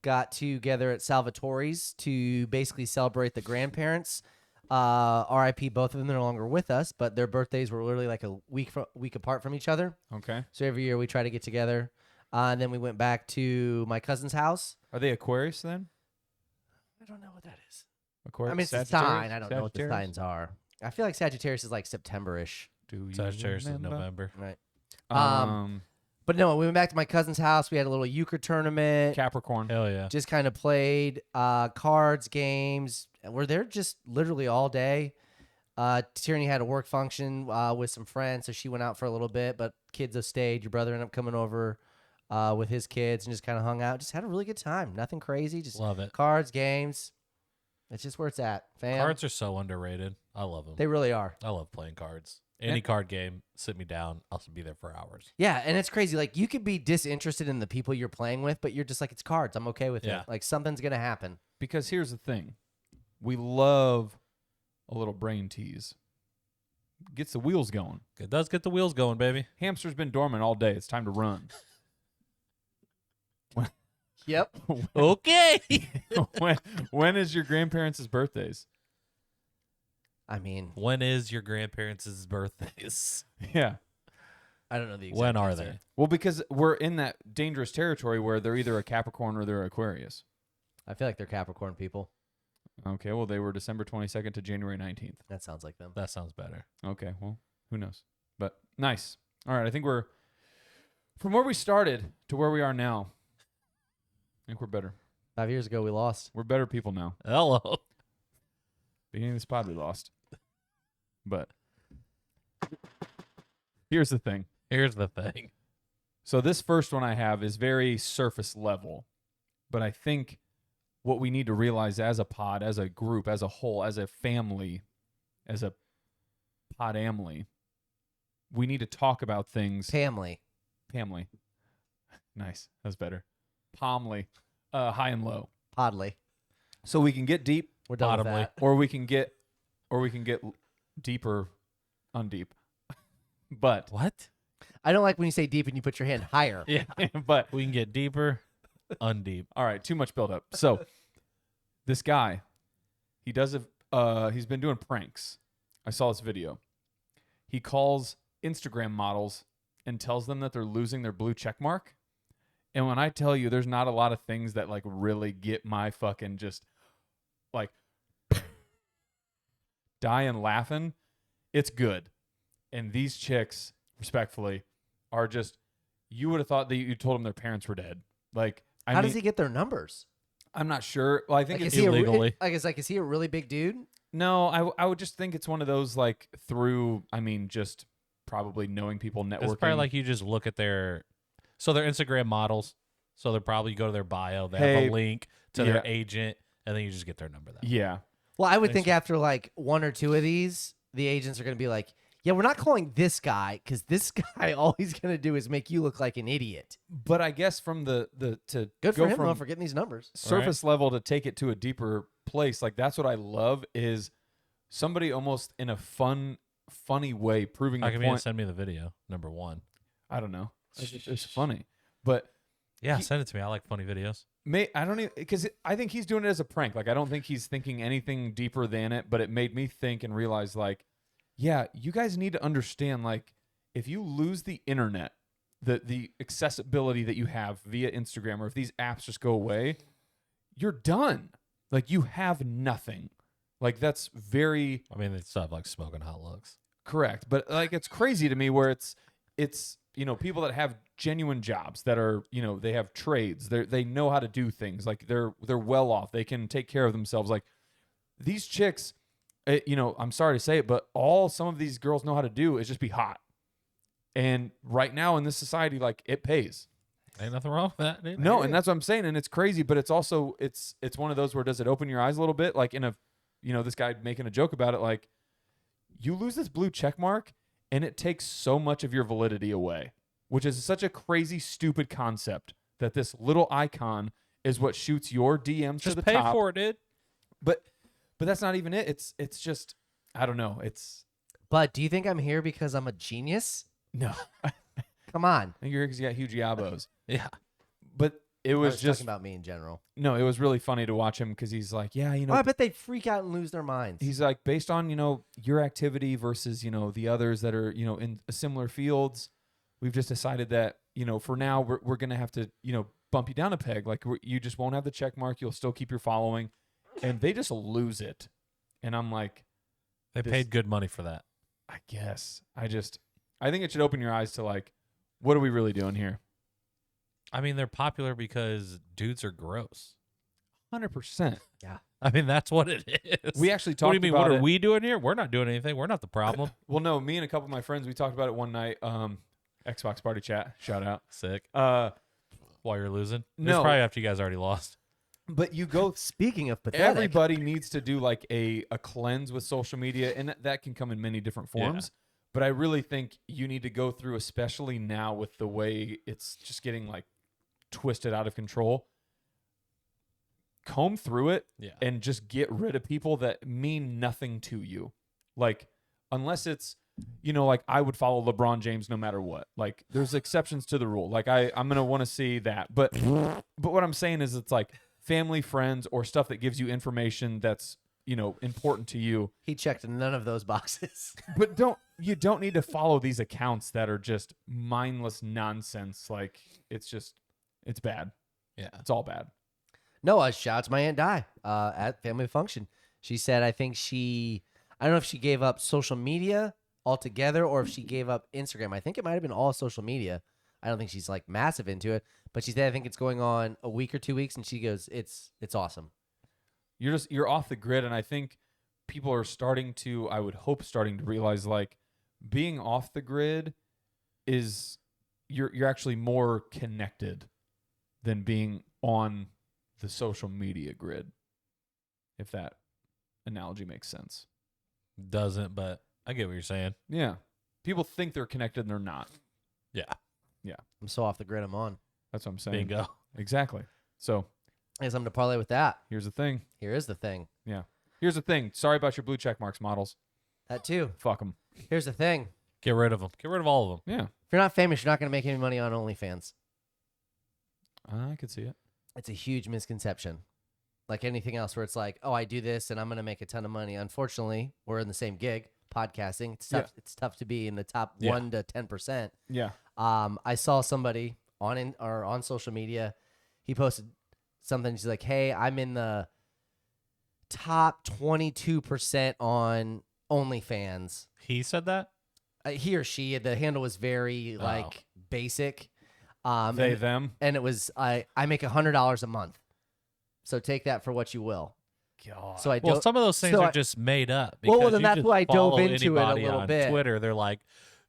got together at Salvatore's to basically celebrate the grandparents. RIP, both of them, they're no longer with us, but their birthdays were literally like a week apart from each other. Okay. So every year we try to get together. And then we went back to my cousin's house. Are they Aquarius then? I don't know what that is. Aquarius. I mean, it's a Sagittarius? sign. I don't know what the Sagittarius? signs are. I feel like Sagittarius is like September-ish. Do you Sagittarius in remember? November. Right. Um, But no, we went back to my cousin's house. We had a little euchre tournament. Capricorn. Hell yeah. Just kind of played cards, games. And we're there just literally all day. Tierney had a work function with some friends, so she went out for a little bit. But kids have stayed. Your brother ended up coming over with his kids and just kind of hung out. Just had a really good time. Nothing crazy. Just Love it. cards, games. It's just where it's at, fam. Cards are so underrated. I love them. They really are. I love playing cards. Any card game, sit me down. I'll be there for hours. Yeah, and it's crazy. Like, you could be disinterested in the people you're playing with, but you're just like, it's cards. I'm okay with Yeah. it. Like, something's going to happen. Because here's the thing. We love a little brain tease. Gets the wheels going. It does get the wheels going, baby. Hamster's been dormant all day. It's time to run. Yep. Okay. when is your grandparents' birthdays? I mean, When is your grandparents' birthdays? Yeah. I don't know the exact When are answer. they? Well, because we're in that dangerous territory where they're either a Capricorn or they're Aquarius. I feel like they're Capricorn people. Okay, well, they were December 22nd to January 19th. That sounds like them. That sounds better. Okay, well, who knows? But nice. All right, I think we're, from where we started to where we are now, I think we're better. 5 years ago, we lost. We're better people now. Hello. Beginning of this pod, we lost. But Here's the thing. Here's the thing. So this first one I have is very surface level, but I think what we need to realize as a pod, as a group, as a whole, as a family, as a podamly, we need to talk about things. Family. Family. Nice. That's better. Palmly. High and low. Podly. So we can get deep, We're done with Bottomly. that. or we can get deeper, undeep. But What? I don't like when you say deep and you put your hand higher. yeah, but We can get deeper, undeep. all right, too much buildup. So this guy, he does he's been doing pranks. I saw this video. He calls Instagram models and tells them that they're losing their blue check mark. And when I tell you there's not a lot of things that like really get my fucking just like dying laughing, it's good. And these chicks, respectfully, are just, you would have thought that you told them their parents were dead. Like, How does he get their numbers? I'm not sure. Well, I think Like, it's is he illegally. is he a really big dude? No, I would just think it's one of those like through, I mean, just probably knowing people, networking. It's probably like you just look at their Instagram models. So they're probably, you go to their bio, they have Hey, a link to yeah. their agent, and then you just get their number. That way. Yeah. Well, I would Thanks. think after like one or two of these, the agents are going to be like, yeah, we're not calling this guy because this guy, all he's going to do is make you look like an idiot. But I guess from the to Good go for him, from though, for getting these numbers. surface level to take it to a deeper place, like that's what I love is somebody almost in a funny way proving How the come you point. didn't send me the video? Number one. I don't know. It's funny, but Yeah, send it to me. I like funny videos. I don't even, because I think he's doing it as a prank. Like I don't think he's thinking anything deeper than it. But it made me think and realize, like, yeah, you guys need to understand, like, if you lose the internet, the accessibility that you have via Instagram, or if these apps just go away, you're done. Like you have nothing. Like that's very I mean, they still have like smoking hot looks. correct. But like it's crazy to me where it's people that have genuine jobs that are, they have trades. They know how to do things. Like they're well off. They can take care of themselves. Like these chicks, I'm sorry to say it, but all some of these girls know how to do is just be hot. And right now in this society, like it pays. Ain't nothing wrong with that, dude. No, and that's what I'm saying. And it's crazy, but it's also it's one of those where does it open your eyes a little bit? Like in a, this guy making a joke about it, like you lose this blue check mark and it takes so much of your validity away, which is such a crazy, stupid concept that this little icon is what shoots your DMs Just to the pay top. for it, dude. But that's not even it. It's just, I don't know. But do you think I'm here because I'm a genius? No. Come on. I think you're because you got huge yabos. Yeah. But it I was was just, talking about me in general. no, it was really funny to watch him because he's like, yeah, Oh, I bet they'd freak out and lose their minds. he's like, based on, your activity versus, the others that are, in similar fields, we've just decided that, for now we're going to have to, bump you down a peg. Like you just won't have the check mark. You'll still keep your following. And they just lose it. And I'm like, They paid good money for that. I guess I think it should open your eyes to like, what are we really doing here? I mean, they're popular because dudes are gross. 100%. I mean, that's what it is. We actually What talked do you mean? about What it. are we doing here? We're not doing anything. We're not the problem. Well, no, me and a couple of my friends, we talked about it one night. Xbox party chat, shout out. Sick. Uh, While you're losing. No. It's probably after you guys already lost. but you go Speaking of pathetic, everybody needs to do like a cleanse with social media, and that can come in many different forms. But I really think you need to go through, especially now with the way it's just getting like twisted out of control. Comb through it Yeah. and just get rid of people that mean nothing to you. Like, unless it's, like I would follow LeBron James no matter what. Like, there's exceptions to the rule. Like, I'm gonna want to see that. But what I'm saying is, it's like family, friends, or stuff that gives you information that's important to you. he checked none of those boxes. But you don't need to follow these accounts that are just mindless nonsense. Like, it's bad. Yeah. It's all bad. No, shout out to my Aunt Di at family function. She said, I don't know if she gave up social media altogether or if she gave up Instagram. I think it might have been all social media. I don't think she's like massive into it, but she said, I think it's going on a week or 2 weeks. And she goes, it's awesome. You're off the grid. And I think people are starting to realize like being off the grid is you're actually more connected than being on the social media grid, if that analogy makes sense. Doesn't, but I get what you're saying. Yeah. People think they're connected and they're not. Yeah. I'm so off the grid I'm on. That's what I'm saying. Bingo. Exactly. So I have something to parlay with that. here's the thing. Here is the thing. Yeah. Here's the thing. Sorry about your blue check marks, models. That too. Fuck them. Here's the thing. Get rid of them. Get rid of all of them. Yeah. If you're not famous, you're not going to make any money on OnlyFans. I could see it. It's a huge misconception. Like anything else where it's like, oh, I do this and I'm going to make a ton of money. Unfortunately, we're in the same gig, podcasting. It's tough. It's tough to be in the top 1 to 10%. Yeah. I saw somebody on social media. He posted something. She's like, hey, I'm in the top 22% on OnlyFans. He said that? He or she, the handle was very like basic. They, them. And it was, I make $100 a month. So take that for what you will. God. So I Well, don't, some of those things so are I- just made up. Well, because then you that's just why I dove follow into it a anybody little on bit. Twitter, they're like,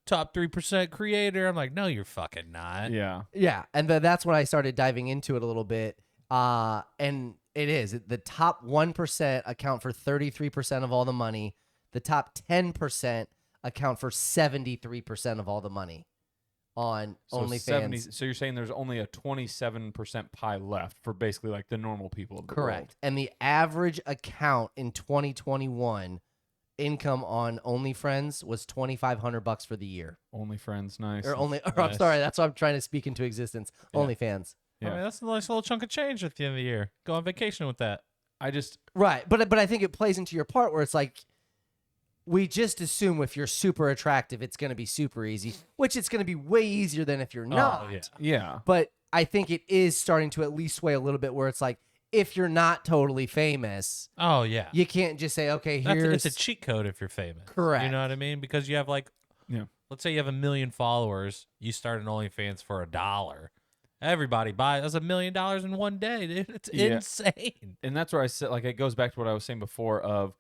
top 3% creator. I'm like, no, you're fucking not. Yeah. yeah. And that's when I started diving into it a little bit. And it is the top 1% account for 33% of all the money. The top 10% account for 73% of all the money on So OnlyFans. So you're saying there's only a 27% pie left for basically like the normal people of the Correct. And the average account in 2021 income on OnlyFriends was $2,500 for the year. world. OnlyFriends, nice. Or I'm Nice. sorry, that's what I'm trying to speak into existence. Yeah. OnlyFans. I Yeah. mean, that's a nice little chunk of change at the end of the year. Go on vacation with that. I just Right. But I think it plays into your part where it's like we just assume if you're super attractive, it's going to be super easy, which it's going to be way easier than if you're not. Oh, yeah. yeah. But I think it is starting to at least sway a little bit where it's like if you're not totally famous, Oh, yeah. you can't just say, okay, That's, here's it's a cheat code if you're famous. Correct. You know what I mean? Because you have like, Yeah. let's say you have 1 million followers. You start an OnlyFans for $1. Everybody buys. That's $1 million in one day, dude. It's Yeah. insane. And that's where I said, like, it goes back to what I was saying before of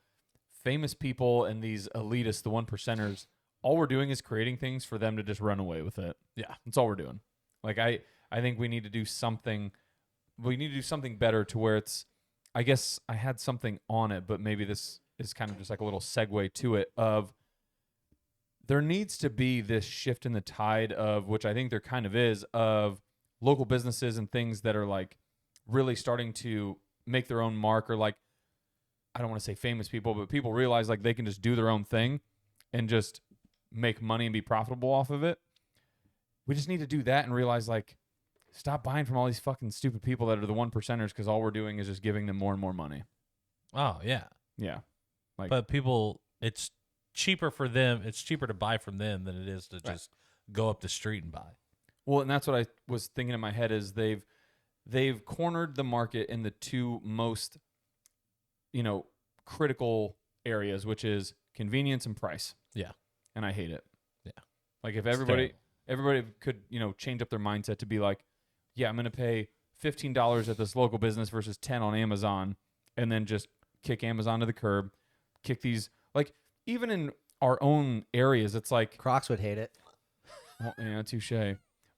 famous people and these elitists, the 1%ers. All we're doing is creating things for them to just run away with it. Yeah. That's all we're doing. Like, I think we need to do something. We need to do something better to where it's, I guess I had something on it, but maybe this is kind of just like a little segue to it of there needs to be this shift in the tide of, which I think there kind of is, of local businesses and things that are like really starting to make their own mark, or like, I don't want to say famous people, but people realize like they can just do their own thing and just make money and be profitable off of it. We just need to do that and realize like, stop buying from all these fucking stupid people that are the 1%ers, because all we're doing is just giving them more and more money. Oh, yeah. Yeah. Like, But people, it's cheaper for them. It's cheaper to buy from them than it is to just go up the street and buy. well, and that's what I was thinking in my head is they've cornered the market in the two most, critical areas, which is convenience and price. Yeah. And I hate it. Yeah. Like if It's everybody could, change up their mindset to be like, yeah, I'm going to pay $15 at this local business versus 10 on Amazon, and then just kick Amazon to the curb, kick these, like, even in our own areas, it's like, Crocs would hate it. well, yeah, touche.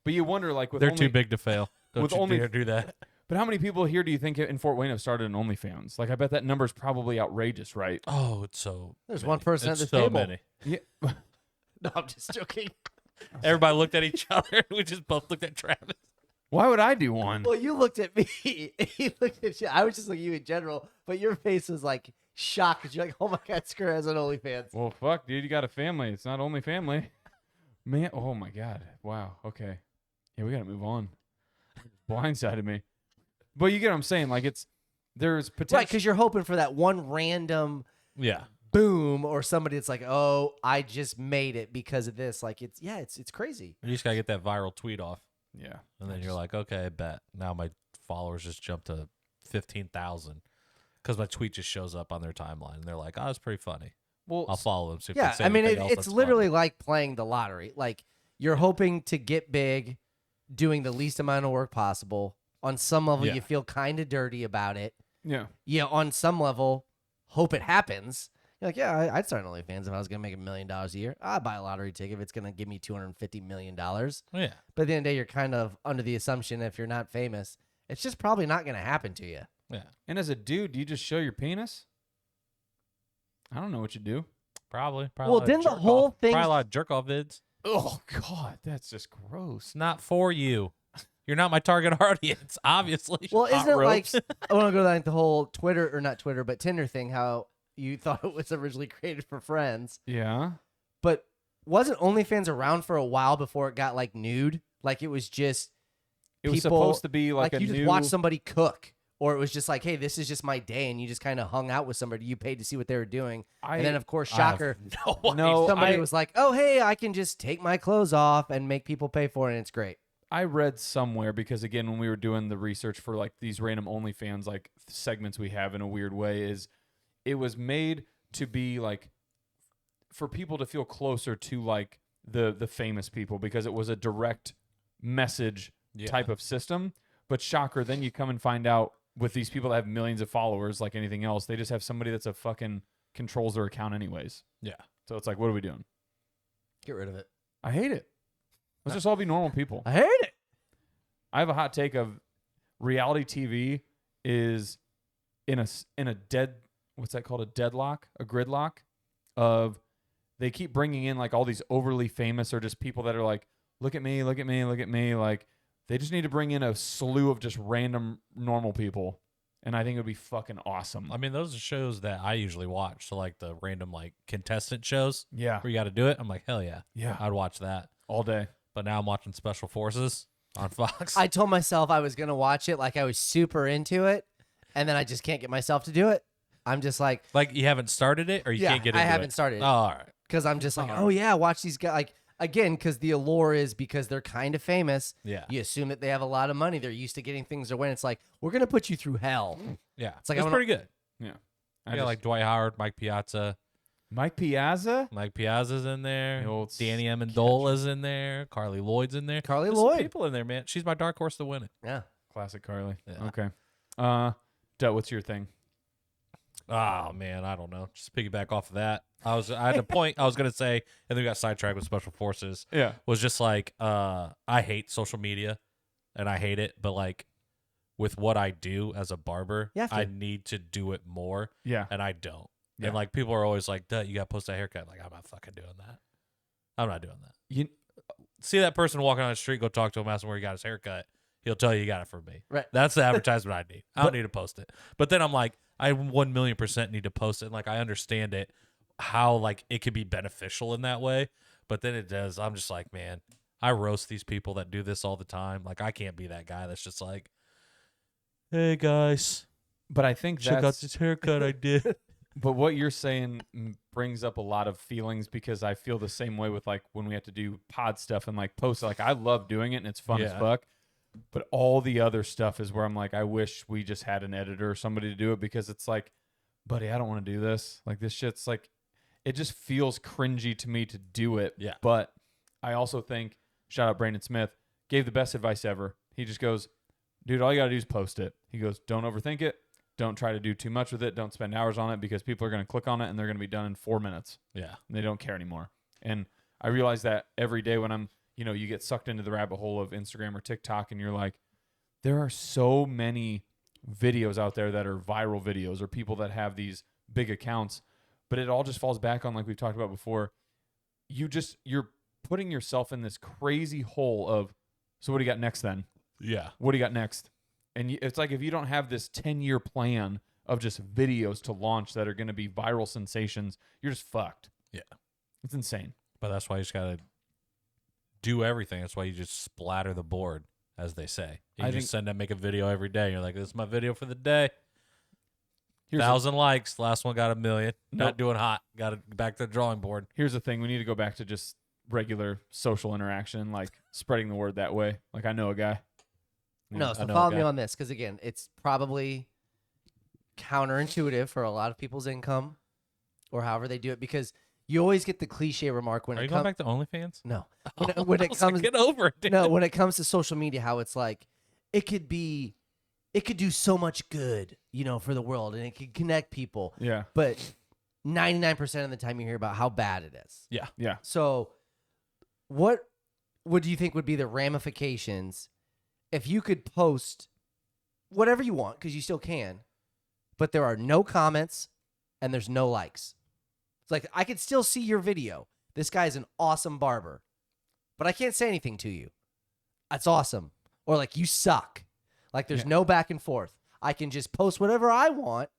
But you wonder, like, with They're only, too big to fail. Don't with you only- dare do that. But how many people here do you think in Fort Wayne have started an OnlyFans? Like, I bet that number's probably outrageous, right? Oh, it's so There's many. one person at It's this so table. many. Yeah. No, I'm just joking. Everybody looked at each other. We just both looked at Travis. Why would I do one? Well, you looked at me. He looked at you. I was just looking at you in general, but your face was like shocked because you're like, oh my God, Screw has an OnlyFans. Well, fuck, dude, you got a family. It's not only family. Man, oh my God. Wow. Okay. Yeah, we got to move on. Blindsided me. But you get what I'm saying. Like, there's potential. Right, because you're hoping for that one random Yeah. boom or somebody that's like, oh, I just made it because of this. Like, it's crazy. You just got to get that viral tweet off. Yeah. And then you're like, okay, I bet. Now my followers just jumped to 15,000 because my tweet just shows up on their timeline. And they're like, oh, it's pretty funny. Well, I'll follow them. See if Yeah, they say I mean, anything else it's that's literally funny. like playing the lottery. Like, you're hoping to get big, doing the least amount of work possible. On some level, Yeah. you feel kind of dirty about it. yeah. Yeah, on some level, hope it happens You're like, yeah, I'd start an OnlyFans if I was going to make $1 million a year. I'd buy a lottery ticket if it's going to give me $250 million. Yeah. But at the end of the day, you're kind of under the assumption if you're not famous, it's just probably not going to happen to you. Yeah. And as a dude, do you just show your penis? I don't know what you do. Probably. Well, then the whole thing. Probably a lot of jerk off vids. Oh, God, that's just gross. It's not for you. You're not my target audience, obviously. Well, Hot isn't it like ropes. I want to go to like the whole Twitter or not Twitter, but Tinder thing? How you thought it was originally created for friends, Yeah. but wasn't OnlyFans around for a while before it got like nude? Like it was just It was people- supposed to be like a you new... just watch somebody cook, or it was just like, hey, this is just my day, and you just kind of hung out with somebody. You paid to see what they were doing, and then of course, shocker, No, somebody was like, oh, hey, I can just take my clothes off and make people pay for it, and it's great. I read somewhere because again, when we were doing the research for like these random OnlyFans like segments we have in a weird way, is it was made to be like for people to feel closer to like the famous people because it was a direct message type of system. But shocker, then you come and find out with these people that have millions of followers, like anything else, they just have somebody that's a fucking controls their account anyways. Yeah. So it's like, what are we doing? Get rid of it. I hate it. Let's just all be normal people. I hate it. I have a hot take of reality TV is in a dead, what's that called? A deadlock, a gridlock of they keep bringing in like all these overly famous or just people that are like, look at me, look at me, look at me. Like they just need to bring in a slew of just random normal people. And I think it would be fucking awesome. I mean, those are shows that I usually watch. So like the random like contestant shows Yeah. where you got to do it. I'm like, hell yeah. Yeah. I'd watch that. All day. But now I'm watching Special Forces on Fox. I told myself I was gonna watch it, like I was super into it, and then I just can't get myself to do it. I'm just like, Like you haven't started it or you can't get into it? I haven't started Oh, all right. because I'm just like, oh yeah, watch these guys. Like again, because the allure is because they're kind of famous. Yeah. You assume that they have a lot of money. They're used to getting things their way. And it's like we're gonna put you through hell. Yeah. It's like, it's I wanna- pretty good. Yeah. Yeah, like Dwight Howard, Mike Piazza. Mike Piazza. Mike Piazza's in there. The old Danny Amendola's in there. Carly Lloyd's in there. Carly There's some Lloyd. people in there, man. She's my dark horse to win it. Yeah. Classic Carly. Yeah. Okay. Dut, what's your thing? Oh man, I don't know. Just piggyback off of that. I had a point I was gonna say, and then we got sidetracked with Special Forces. Yeah. Was just like I hate social media, and I hate it, but like with what I do as a barber, You have to. I need to do it more, Yeah. and I don't. Yeah. And like people are always like, "Duh, you got to post a haircut." Like I'm not fucking doing that. I'm not doing that. You See that person walking on the street, go talk to him, ask him where he got his haircut. He'll tell you got it from me. Right. That's the advertisement I need. I don't need to post it. But then I'm like, I 1,000,000% need to post it. And like I understand it, how like it could be beneficial in that way. But then it does. I'm just like, man, I roast these people that do this all the time. Like I can't be that guy that's just like, hey guys, but I think check out that's this haircut I did. but what you're saying brings up a lot of feelings because I feel the same way with like when we have to do pod stuff and like post. Like I love doing it and it's fun as Yeah. fuck. But all the other stuff is where I'm like, I wish we just had an editor or somebody to do it because it's like, buddy, I don't want to do this. Like this shit's like, it just feels cringy to me to do it. Yeah. But I also think, shout out Brandon Smith, gave the best advice ever. He just goes, dude, all you got to do is post it. He goes, don't overthink it. Don't try to do too much with it. Don't spend hours on it because people are going to click on it and they're going to be done in 4 minutes. Yeah. And they don't care anymore. And I realize that every day when I'm, you know, you get sucked into the rabbit hole of Instagram or TikTok and you're like, there are so many videos out there that are viral videos or people that have these big accounts, but it all just falls back on, like we've talked about before, you're putting yourself in this crazy hole of, so what do you got next then? Yeah. What do you got next? And it's like if you don't have this 10-year plan of just videos to launch that are going to be viral sensations, you're just fucked. Yeah. It's insane. But that's why you just got to do everything. That's why you just splatter the board, as they say. You I just think- make a video every day. You're like, this is my video for the day. Here's 1,000 likes. Last one got 1,000,000. Nope. Not doing hot. Got to back to the drawing board. Here's the thing. We need to go back to just regular social interaction, like spreading the word that way. Like I know a guy. You know, No, I so know a follow me guy. on this because again, it's probably counterintuitive for a lot of people's income or however they do it because you always get the cliche remark when Are it you going comes. back to OnlyFans? No, when I it was like, comes. get over it, dude. No, when it comes to social media, how it's like it could do so much good, you know, for the world, and it could connect people. Yeah. But 99% of the time you hear about how bad it is. Yeah. Yeah. So what would you think would be the ramifications if you could post whatever you want, because you still can, but there are no comments and there's no likes? It's like, I could still see your video. This guy's an awesome barber, but I can't say anything to you. That's awesome. Or like, you suck. Like, there's no back and forth. I can just post whatever I want.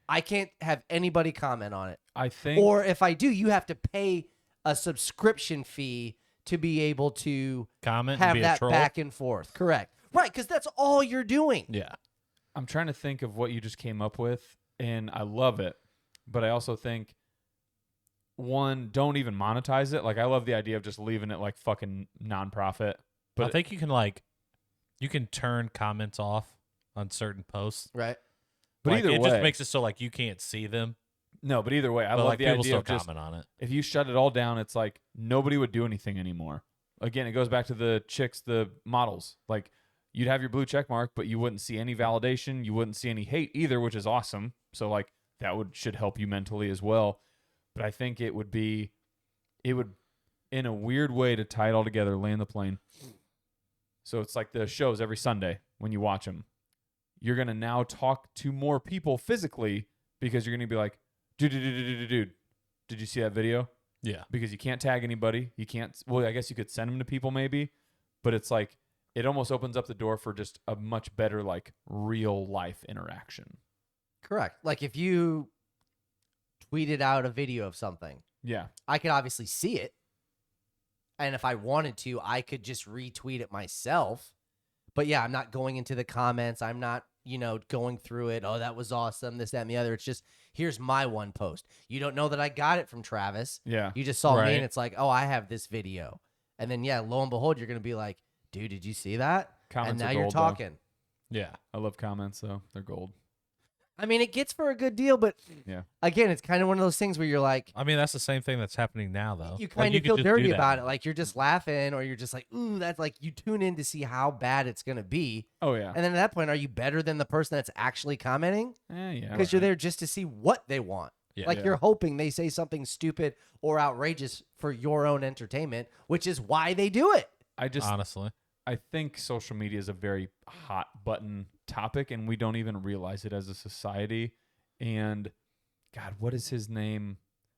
I can't have anybody comment on it. I think. Or if I do, you have to pay a subscription fee to be able to Comment and have be a that troll. back and forth. Correct. Right, because that's all you're doing. Yeah. I'm trying to think of what you just came up with, and I love it. But I also think, one, don't even monetize it. Like, I love the idea of just leaving it like fucking nonprofit. But I But think you can turn comments off on certain posts. Right. But Like, either it way, just makes it so like you can't see them. no. But either way, I But love like the people idea still of just comment on it. if you shut it all down, it's like nobody would do anything anymore. Again, it goes back to the chicks, the models. Like, you'd have your blue check mark, but you wouldn't see any validation. You wouldn't see any hate either, which is awesome. So like that should help you mentally as well. But I think it would in a weird way, to tie it all together, land the plane. So it's like the shows every Sunday when you watch them. You're going to now talk to more people physically because you're going to be like, dude, did you see that video? Yeah. Because you can't tag anybody. You can't, well, I guess you could send them to people maybe, but it's like, it almost opens up the door for just a much better, like, real life interaction. Correct. Like, if you tweeted out a video of something, Yeah. I could obviously see it. And if I wanted to, I could just retweet it myself. But yeah, I'm not going into the comments. I'm not, going through it. Oh, that was awesome. This, that, and the other. It's just, here's my one post. You don't know that I got it from Travis. Yeah. You just saw me Right. and it's like, oh, I have this video. And then, yeah, lo and behold, you're going to be like, dude, did you see that? Comments and now are you're gold, though. talking. Yeah. I love comments, though. They're gold. I mean, it gets for a good deal, but Yeah. again, it's kind of one of those things where you're like, I mean, that's the same thing that's happening now, though. you Like, kind of could feel just do dirty that about now. it. Like, you're just laughing, or you're just like, ooh, that's like, you tune in to see how bad it's going to be. Oh, yeah. And then at that point, are you better than the person that's actually commenting? Yeah. Because you're there just to see what they want. Yeah. Like, Yeah. you're hoping they say something stupid or outrageous for your own entertainment, which is why they do it. Honestly. I think social media is a very hot button topic, and we don't even realize it as a society. And God, what is his name?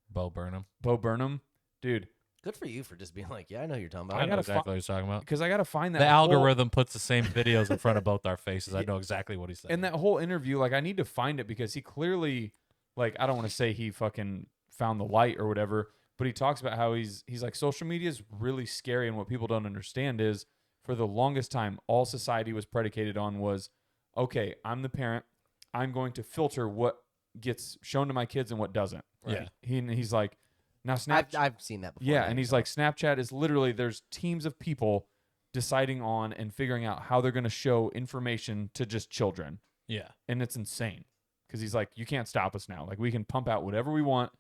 Bo Burnham. Bo Burnham, dude. Good for you for just being like, yeah, I know who you're talking I about. know gotta exactly what he's talking about. Because I gotta find that The whole- algorithm puts the same videos in front of both our faces. I know exactly what he's saying. And that whole interview, like, I need to find it because he clearly, like, I don't want to say he fucking found the light or whatever, but he talks about how he's like, social media is really scary, and what people don't understand is, for the longest time, all society was predicated on was, okay, I'm the parent, I'm going to filter what gets shown to my kids and what doesn't. Yeah. He's like, now Snapchat. I've seen that before. Yeah, and he's like, Snapchat is literally, there's teams of people deciding on and figuring out how they're going to show information to just children. yeah. And it's insane because he's like, you can't stop us now. Like, we can pump out whatever we want.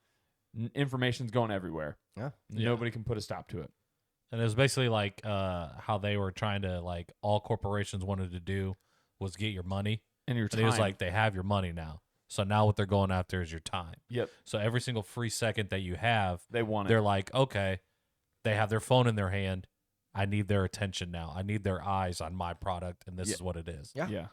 Information's going everywhere. Yeah. Nobody can put a stop to it. And it was basically like how they were trying to, like, all corporations wanted to do was get your money. And your And time. he was like, they have your money now. So now what they're going after is your time. Yep, So every single free second that you have, they want it. they're like, okay, they have their phone in their hand. I need their attention now. I need their eyes on my product, and this Yeah. is what it is. Yeah. Yeah.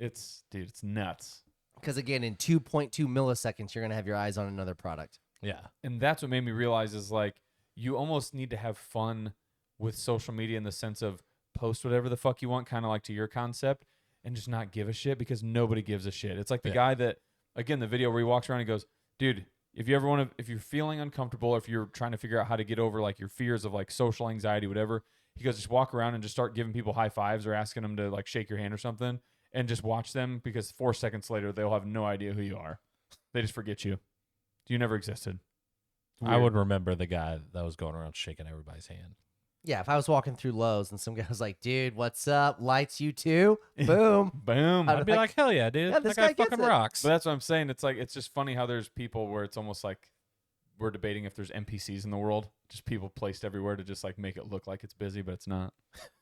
It's nuts. Because again, in 2.2 milliseconds, you're going to have your eyes on another product. Yeah. And that's what made me realize is, like, you almost need to have fun with social media in the sense of post whatever the fuck you want, kind of like to your concept, and just not give a shit because nobody gives a shit. It's like the guy that, again, the video where he walks around and goes, dude, if you ever want to, if you're feeling uncomfortable, or if you're trying to figure out how to get over, like, your fears of, like, social anxiety, whatever, he goes, just walk around and just start giving people high fives or asking them to, like, shake your hand or something, and just watch them, because 4 seconds later, they'll have no idea who you are. They just forget you. You never existed. It's I weird. would remember the guy that was going around shaking everybody's hand. Yeah, if I was walking through Lowe's and some guy was like, dude, what's up? Lights you too? Boom. Boom. I'd I'd be like, hell yeah, dude. Yeah, that this guy guy gets fucking it. rocks. But that's what I'm saying. It's like, it's just funny how there's people where it's almost like we're debating if there's NPCs in the world, just people placed everywhere to just, like, make it look like it's busy, but it's not.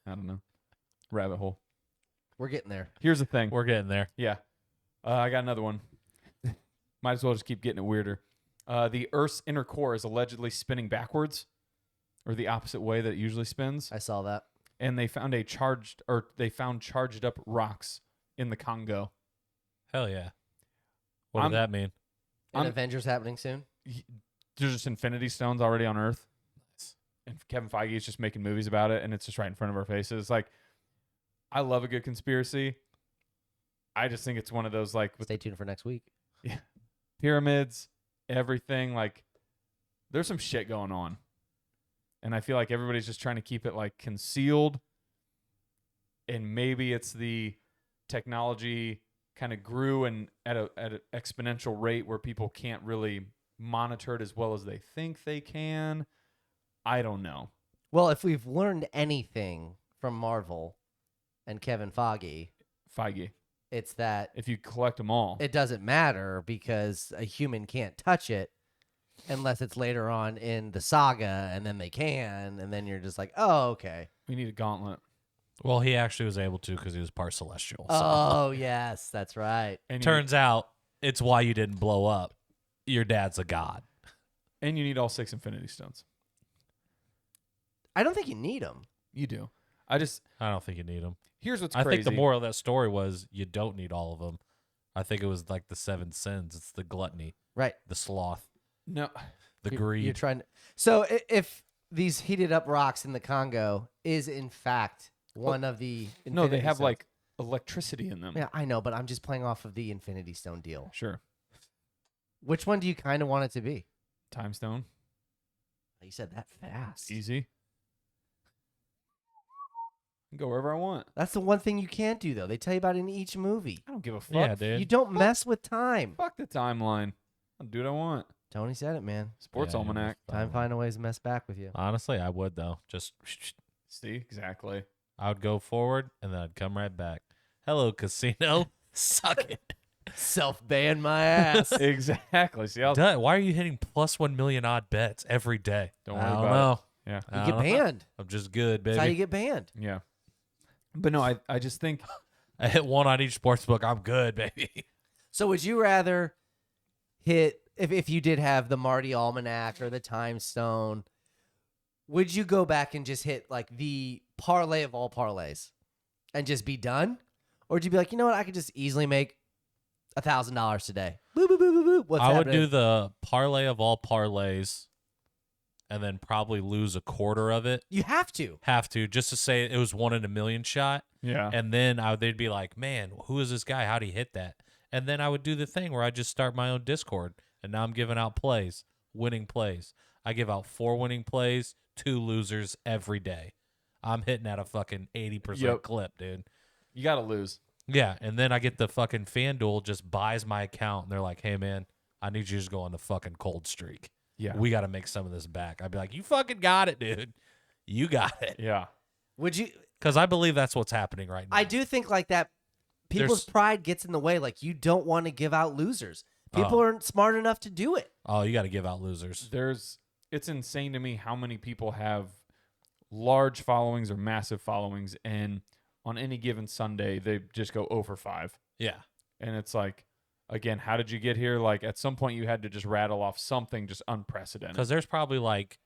I don't know. Rabbit hole. We're getting there. Here's the thing. We're getting there. Yeah. I got another one. Might as well just keep getting it weirder. The Earth's inner core is allegedly spinning backwards, or the opposite way that it usually spins. I saw that. And they found charged up rocks in the Congo. Hell yeah. What does that mean? And Avengers happening soon? There's just infinity stones already on Earth. And Kevin Feige is just making movies about it, and it's just right in front of our faces. Like, I love a good conspiracy. I just think it's one of those, like... Stay tuned for next week. Yeah. Pyramids, everything. Like, there's some shit going on. And I feel like everybody's just trying to keep it, like, concealed. And maybe it's the technology kind of grew and at an exponential rate where people can't really monitor it as well as they think they can. I don't know. Well, if we've learned anything from Marvel and Kevin Feige, it's that if you collect them all, it doesn't matter because a human can't touch it unless it's later on in the saga, and then they can, and then you're just like, oh, okay. We need a gauntlet. Well, he actually was able to because he was part celestial. So. Oh, yes, that's right. And turns out it's why you didn't blow up. Your dad's a god. And you need all 6 Infinity Stones. I don't think you need them. You do. I don't think you need them. Here's what's I crazy. think the moral of that story was you don't need all of them. I think it was like the 7 sins. It's the gluttony, Right. the sloth, No. the greed. You're trying to... So if these heated up rocks in the Congo is in fact one of the No, they have Stones. like electricity in them. Yeah, I know, but I'm just playing off of the Infinity Stone deal. Sure. Which one do you kind of want it to be? Time Stone. You said that fast. Easy. I can go wherever I want. That's the one thing you can't do, though. They tell you about it in each movie. I don't give a fuck. Yeah, dude. You don't mess with time. Fuck the timeline. I'll do what I want. Tony said it, man. Sports Yeah, Almanac. Time finding ways to mess back with you. Honestly, I would though. Just See? Exactly. I would go forward and then I'd come right back. Hello, casino. Suck it. Self-ban my ass. Exactly. See, I'll Why are you hitting plus 1 million odd bets every day? don't I worry don't about know. it. Yeah. You I get don't know. banned. I'm just good, baby. That's how you get banned. Yeah. But no, I just think I hit one on each sports book. I'm good, baby. So would you rather hit, if you did have the Marty Almanac or the Time Stone, would you go back and just hit like the parlay of all parlays and just be done? Or would you be like, you know what, I could just easily make $1,000 today. Boop, boop, boop, boop, boop. What's I would happening? do the parlay of all parlays and then probably lose a quarter of it. You have to. Have to, just to say it was 1 in a million shot. yeah. And then they'd be like, man, who is this guy? How'd he hit that? And then I would do the thing where I just start my own Discord. And now I'm giving out plays, winning plays. I give out 4 winning plays, 2 losers every day. I'm hitting at a fucking 80% clip, dude. You got to lose. Yeah, and then I get the fucking FanDuel just buys my account, and they're like, hey, man, I need you to just go on the fucking cold streak. Yeah. We got to make some of this back. I'd be like, you fucking got it, dude. You got it. Yeah. Would you? Because I believe that's what's happening right now. I do think like that. People's There's- pride gets in the way. Like you don't want to give out losers. People aren't smart enough to do it. Oh, you got to give out losers. It's insane to me how many people have large followings or massive followings, and on any given Sunday they just go 0 for 5. Yeah. And it's like, again, how did you get here? Like at some point you had to just rattle off something just unprecedented. Because there's probably like,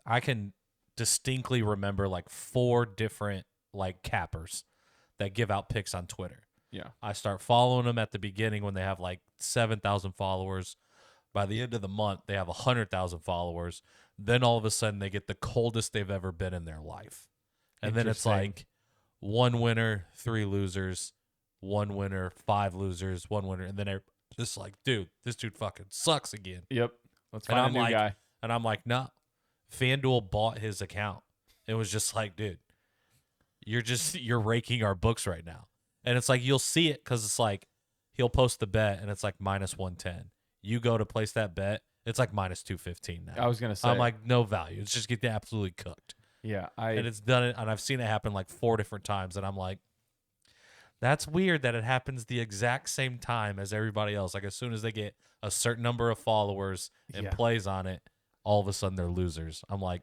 I can distinctly remember like 4 different like cappers that give out picks on Twitter. Yeah. I start following them at the beginning when they have like 7,000 followers. By the end of the month, they have 100,000 followers. Then all of a sudden, they get the coldest they've ever been in their life. And then it's Interesting. like 1 winner, 3 losers, 1 winner, 5 losers, 1 winner. And then they're just like, dude, this dude fucking sucks again. Yep. Let's And find I'm a new like, guy. And I'm like, no. FanDuel bought his account. It was just like, dude, you're raking our books right now. And it's like, you'll see it because it's like, he'll post the bet and it's like minus 110. You go to place that bet, it's like minus 215 now. I was going to say. I'm like, no value. It's just getting absolutely cooked. yeah, And it's done it, and I've seen it happen like 4 different times. And I'm like, that's weird that it happens the exact same time as everybody else. Like as soon as they get a certain number of followers and Yeah. plays on it, all of a sudden they're losers. I'm like,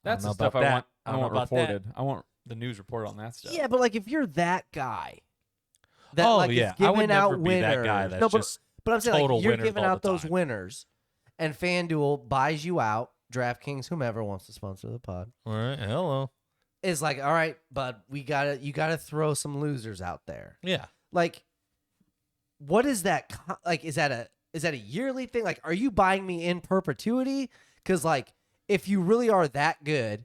that's I the don't know stuff about that. I don't want know about that. reported. I want the news reported on that stuff. Yeah, but like if you're that guy, that oh like yeah, is giving I would out never be that guy winners. that's No, but, just But I'm saying total like, you're winners giving all out the those time. winners, and FanDuel buys you out. DraftKings, whomever wants to sponsor the pod, All right, hello. is like, all right, bud, you gotta throw some losers out there. Yeah. Like, what is that? Like, is that a yearly thing? Like, are you buying me in perpetuity? Because like, if you really are that good,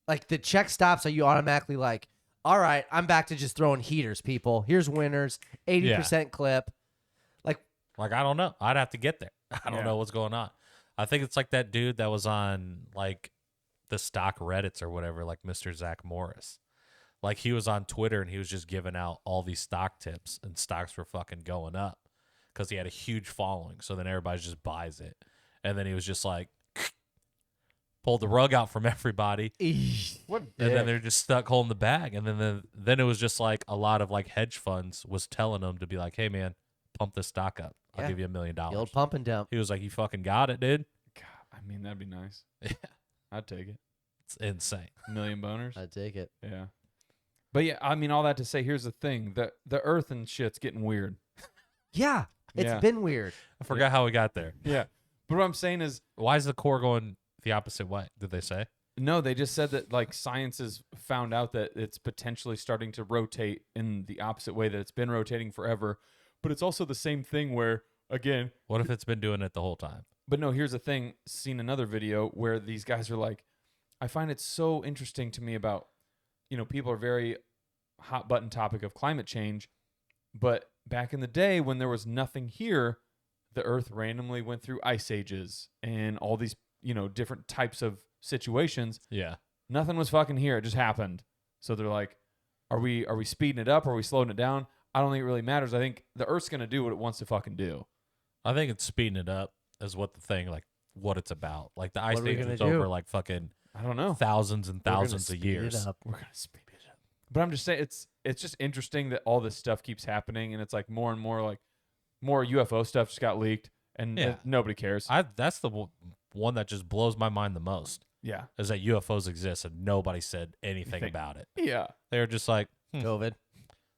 like the check stops, are you automatically like, all right, I'm back to just throwing heaters, people. Here's winners, 80% clip. Like, I don't know. I'd have to get there. I don't Yeah. know what's going on. I think it's like that dude that was on like the stock Reddits or whatever, like Mr. Zach Morris. Like he was on Twitter and he was just giving out all these stock tips and stocks were fucking going up because he had a huge following. So then everybody just buys it. And then he was just like, pulled the rug out from everybody. What? And then they're just stuck holding the bag. And then it was just like a lot of like hedge funds was telling them to be like, hey man, pump this stock up. I'll Yeah. give you $1 million. The old pump and dump. He was like, you fucking got it, dude. God, I mean, that'd be nice. Yeah. I'd take it. It's insane. $1 million boners. I'd take it. Yeah. But yeah, I mean, all that to say, here's the thing: the Earth and shit's getting weird. Yeah, it's Yeah. been weird. I forgot how we got there. Yeah. But what I'm saying is, Why is the core going the opposite way? Did they say? no, they just said that like science has found out that it's potentially starting to rotate in the opposite way that it's been rotating forever. But it's also the same thing where, again, What if it's been doing it the whole time? but no, here's the thing. Seen another video where these guys are like, I find it so interesting to me about, people are very hot button topic of climate change. But back in the day when there was nothing here, the Earth randomly went through ice ages and all these, different types of situations. Yeah. Nothing was fucking here. It just happened. So they're like, are we speeding it up? Are we slowing it down? I don't think it really matters. I think the Earth's going to do what it wants to fucking do. I think it's speeding it up is what the thing, like what it's about. Like the ice What are we age gonna was do? over like fucking I don't know. thousands and We're gonna thousands of speed it years. up. We're going to speed it up. But I'm just saying it's just interesting that all this stuff keeps happening, and it's like more and more like more UFO stuff just got leaked, and Yeah. nobody cares. That's the one that just blows my mind the most Yeah. is that UFOs exist and nobody said anything Think- about it. Yeah. They were just like, COVID.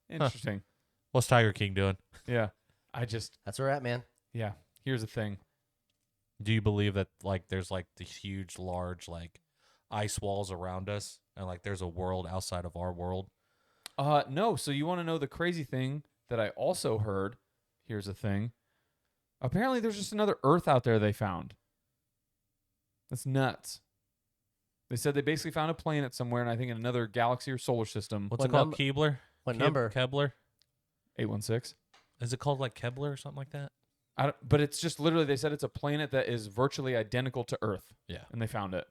Interesting. what's Tiger King doing? Yeah. That's where we're at, man. Yeah. Here's the thing. Do you believe that like there's like the huge, large like ice walls around us and like there's a world outside of our world? No. So you want to know the crazy thing that I also heard? Here's the thing. Apparently, there's just another Earth out there they found. That's nuts. They said they basically found a planet somewhere, and I think in another galaxy or solar system. What's What it called? Keebler? What number? Kepler? 816. Is it called like Kepler or something like that? But it's just literally, they said it's a planet that is virtually identical to Earth. Yeah. And they found it.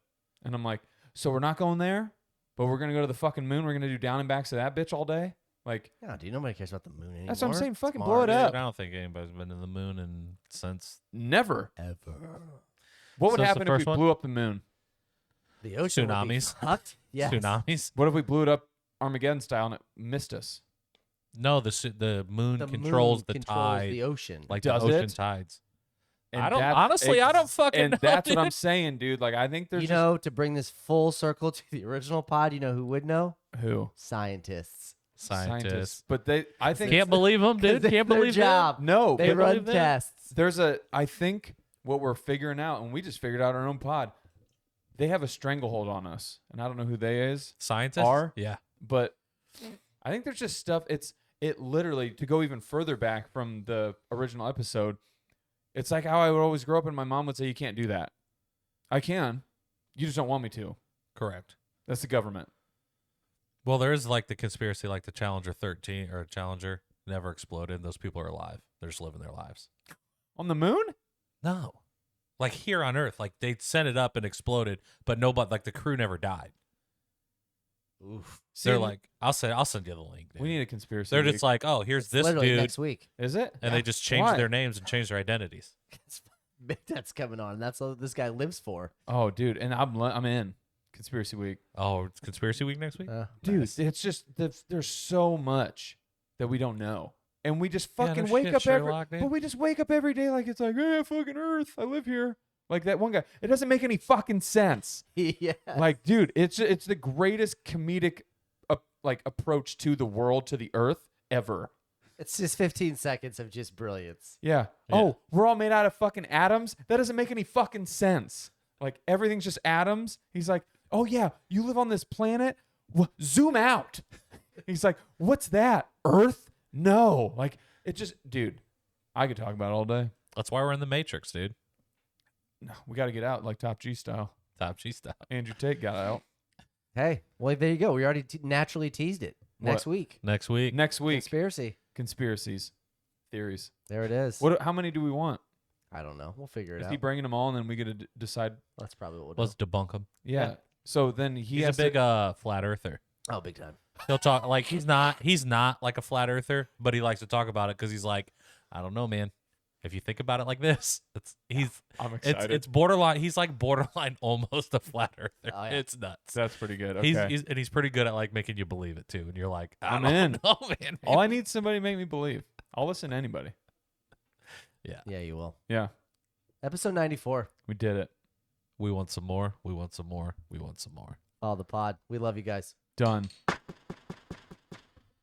And I'm like, so we're not going there, but we're going to go to the fucking moon. We're going to do down and backs to that bitch all day. Like, Yeah, dude, nobody cares about the moon anymore. That's what I'm saying. It's Fucking Mars. blow it up. I don't think anybody's been to the moon since never. Ever. What would So it's happen the if we first one? blew up the moon? The ocean would be Tsunamis. fucked. Yes. tsunamis. What if we blew it up Armageddon style and it missed us? No, the moon The controls moon the controls tide, the ocean. like Does the ocean it? tides. And I don't that's honestly. I don't fucking And know, that's what I'm dude. saying, dude. Like, I think there's you know, to bring this full circle to the original pod, you know who would know? just, who Scientists. Scientists. But I think Can't believe them, dude. It's Can't their believe them. job. no. They but run believe that? tests. I think what we're figuring out, and we just figured out our own pod. They have a stranglehold on us, and I don't know who they is. Scientists Are? yeah. But I think there's just stuff. It literally, to go even further back from the original episode, it's like how I would always grow up and my mom would say, you can't do that. I can. You just don't want me to. Correct. That's the government. Well, there is like the conspiracy, like the Challenger 13 or Challenger never exploded. Those people are alive. They're just living their lives. On the moon? No, like here on Earth, like they sent it up and exploded, but nobody, like the crew never died. Oof. They're like, I'll send you the link. Dude. we need a conspiracy. They're week. just like, oh, here's this Literally dude, next week. Is it? and Yeah. they just change Why? their names and change their identities. Big Dad's coming on. That's all this guy lives for. Oh, dude. And I'm in conspiracy week. Oh, it's conspiracy week next week. Dude, nice. it's just there's so much that we don't know. And we just Yeah, fucking no wake shit, up Sherlock, dude. but we just wake up every day like it's like, hey, fucking Earth, I live here. Like that one guy. It doesn't make any fucking sense. Yeah. Like, dude, it's the greatest comedic approach to the world, to the Earth ever. It's just 15 seconds of just brilliance. Yeah. Oh, we're all made out of fucking atoms? That doesn't make any fucking sense. Like, everything's just atoms. He's like, oh, yeah, you live on this planet? Zoom out. He's like, what's that? Earth? No. Like, it just, dude, I could talk about it all day. That's why we're in the Matrix, dude. No, we got to get out like Top G style. Top G stuff. Andrew Tate got out. Hey, well, there you go. We already naturally teased it. Next What? week. Next week. Next week, Conspiracy. conspiracies, theories. There it is. What? How many do we want? I don't know. We'll figure it Is out. he bringing them all, and then we get to decide? That's probably what we'll do. Let's debunk him. Yeah. So then He's a has big to, flat earther. Oh, big time. He'll talk like he's not like a flat earther, but he likes to talk about it because he's like, I don't know, man. If you think about it like this, I'm excited. it's borderline. He's like borderline almost a flat earther. Oh, yeah. It's nuts. That's pretty good. Okay. He's pretty good at like making you believe it too. And you're like, I'm I in. don't know, man. All I need is somebody to make me believe. I'll listen to anybody. Yeah, you will. Yeah, Episode 94. we did it. We want some more. We want some more. We want some more. Oh, the pod. We love you guys. Done.